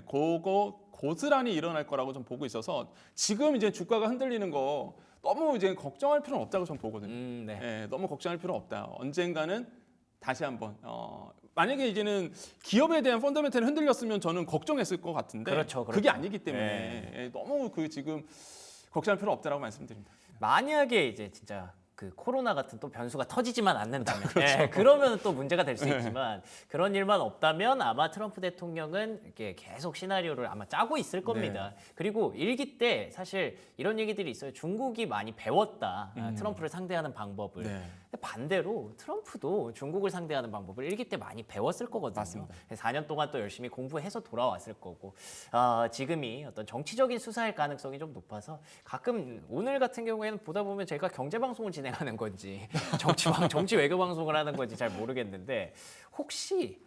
그거 고스란히 일어날 거라고 좀 보고 있어서 지금 이제 주가가 흔들리는 거 너무 이제 걱정할 필요는 없다고 저는 보거든요. 네. 예, 너무 걱정할 필요 없다. 언젠가는 다시 한번 만약에 이제는 기업에 대한 펀더멘털이 흔들렸으면 저는 걱정했을 것 같은데 그렇죠, 그게 그렇죠. 아니기 때문에 예, 너무 그 지금 걱정할 필요 없다라고 말씀드립니다. 만약에 이제 진짜 그 코로나 같은 또 변수가 터지지만 않는다면 그렇죠. 그러면 또 문제가 될 수 네. 있지만 그런 일만 없다면 아마 트럼프 대통령은 이렇게 계속 시나리오를 아마 짜고 있을 겁니다. 네. 그리고 1기 때 사실 이런 얘기들이 있어요. 중국이 많이 배웠다. 트럼프를 상대하는 방법을. 네. 근데 반대로 트럼프도 중국을 상대하는 방법을 1기 때 많이 배웠을 거거든요. 맞습니다. 4년 동안 또 열심히 공부해서 돌아왔을 거고 지금이 어떤 정치적인 수사일 가능성이 좀 높아서 가끔 오늘 같은 경우에는 보다 보면 제가 경제 방송을 진행하는 건지 정치 외교 방송을 하는 건지 잘 모르겠는데 혹시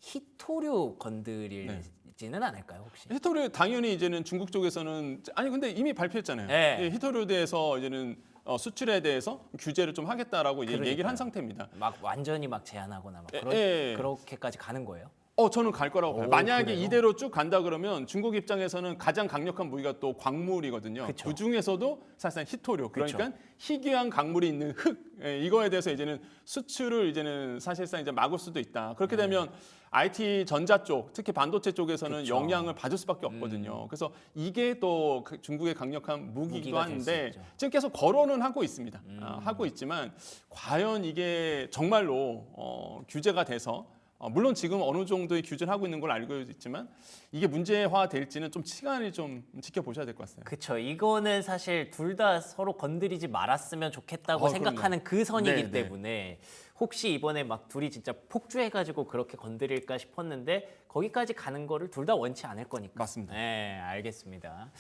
히토류 건드릴지는 않을까요 혹시? 히토류 당연히 이제는 중국 쪽에서는 아니 근데 이미 발표했잖아요. 네. 예, 히토류에 대해서 이제는 수출에 대해서 규제를 좀 하겠다라고 이제 그러니까요. 얘기를 한 상태입니다. 막 완전히 막 제한하거나 막 예. 그렇게까지 가는 거예요? 저는 갈 거라고 봐요. 오, 만약에 그래요? 이대로 쭉 간다 그러면 중국 입장에서는 가장 강력한 무기가 또 광물이거든요. 그쵸. 그 중에서도 사실상 희토류, 그쵸. 그러니까 희귀한 광물이 있는 흙, 이거에 대해서 이제는 수출을 이제는 사실상 이제 막을 수도 있다. 그렇게 되면 IT 전자 쪽, 특히 반도체 쪽에서는 그쵸. 영향을 받을 수밖에 없거든요. 그래서 이게 또 그 중국의 강력한 무기이기도 무기가 될수 한데 있죠. 지금 계속 거론은 하고 있습니다. 하고 있지만 과연 이게 정말로 규제가 돼서 물론 지금 어느 정도의 규제를 하고 있는 걸 알고 있지만 이게 문제화 될지는 좀 시간이 좀 지켜보셔야 될 것 같아요. 그렇죠. 이거는 사실 둘 다 서로 건드리지 말았으면 좋겠다고 생각하는 그 선이기 네, 네. 때문에 혹시 이번에 막 둘이 진짜 폭주해가지고 그렇게 건드릴까 싶었는데 거기까지 가는 거를 둘 다 원치 않을 거니까. 맞습니다. 네, 알겠습니다.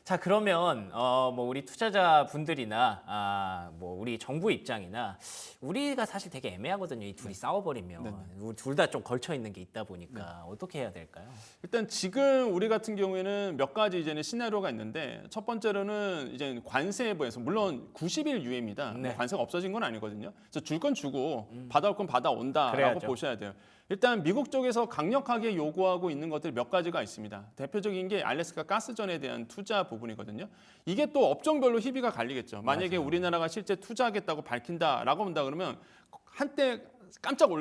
자, 그러면 뭐 우리 투자자 분들이나 뭐 우리 정부 입장이나 우리가 사실 되게 애매하거든요. 이 둘이 싸워버리면 둘 다 좀 걸쳐 있는 게 있다 보니까 어떻게 해야 될까요? 일단 지금 우리 같은 경우에는 몇 가지 이제는 시나리오가 있는데 첫 번째로는 이제 관세부에서 물론 90일 유예입니다. 네. 뭐 관세가 없어진 건 아니거든요. 그래서 줄 건 주고 받아올 건 받아온다라고 그래야죠. 보셔야 돼요. 일단 미국 쪽에서 강력하게 요구하고 있는 것들이 몇 가지가 있습니다. 대표적인 게 알래스카 가스전에 대한 투자 부분이거든요. 이게 또 업종별로 희비가 갈리겠죠. 만약에 우리나라가 실제 투자하겠다고 밝힌다라고 한다 그러면 한때 깜짝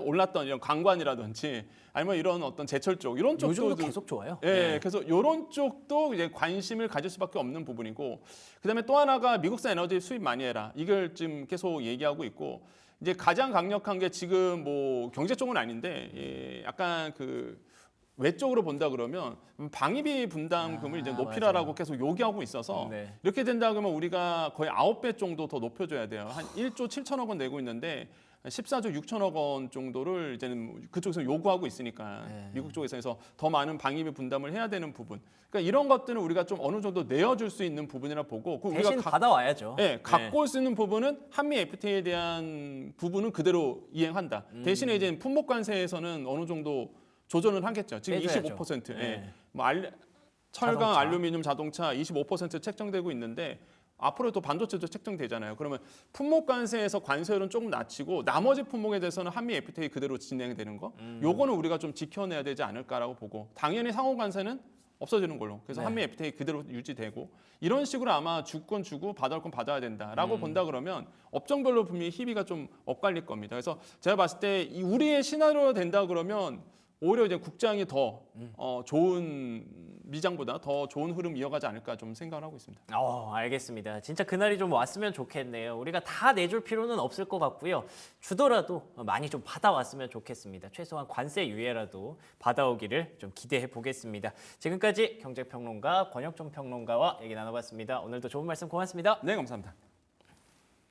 올랐던 이런 관광이라든지 아니면 이런 어떤 제철 쪽 이런 쪽도 요즘도 계속 좋아요. 예, 그래서 이런 쪽도 이제 관심을 가질 수밖에 없는 부분이고, 그다음에 또 하나가 미국산 에너지 수입 많이 해라. 이걸 지금 계속 얘기하고 있고, 이제 가장 강력한 게 지금 뭐 경제 쪽은 아닌데, 약간 그 외적으로 본다 그러면 방위비 분담금을 이제 높이라라고 맞아요. 계속 요구하고 있어서 네. 이렇게 된다 그러면 우리가 거의 9배 정도 더 높여줘야 돼요. 한 1조 7천억 원 내고 있는데 14조 6천억 원 정도를 이제는 그쪽에서 요구하고 있으니까 미국 쪽에서 해서 더 많은 방위비 분담을 해야 되는 부분. 그러니까 이런 것들은 우리가 좀 어느 정도 내어줄 수 있는 부분이라 보고 그 대신 받아와야죠. 갖고 올 수 있는 부분은 한미 FTA에 대한 부분은 그대로 이행한다. 대신에 이제 품목 관세에서는 어느 정도 조정을 하겠죠. 지금 빼줘야죠. 25%. 네. 뭐 철강, 자동차. 알루미늄, 자동차 25% 책정되고 있는데 앞으로 또 반도체도 책정되잖아요. 그러면 품목 관세에서 관세율은 조금 낮추고 나머지 품목에 대해서는 한미 FTA 그대로 진행되는 거. 요거는 우리가 좀 지켜내야 되지 않을까라고 보고 당연히 상호 관세는 없어지는 걸로. 그래서 네. 한미 FTA 그대로 유지되고 이런 식으로 아마 줄 건 주고 받을 건 받아야 된다라고 본다 그러면 업종별로 분명히 희비가 좀 엇갈릴 겁니다. 그래서 제가 봤을 때 우리의 시나리오가 된다 그러면 오히려 이제 국장이 더 좋은 미장보다 더 좋은 흐름 이어가지 않을까 좀 생각을 하고 있습니다. 알겠습니다. 진짜 그날이 좀 왔으면 좋겠네요. 우리가 다 내줄 필요는 없을 것 같고요. 주더라도 많이 좀 받아왔으면 좋겠습니다. 최소한 관세 유예라도 받아오기를 좀 기대해 보겠습니다. 지금까지 경제평론가 권혁정 평론가와 얘기 나눠봤습니다. 오늘도 좋은 말씀 고맙습니다. 네, 감사합니다.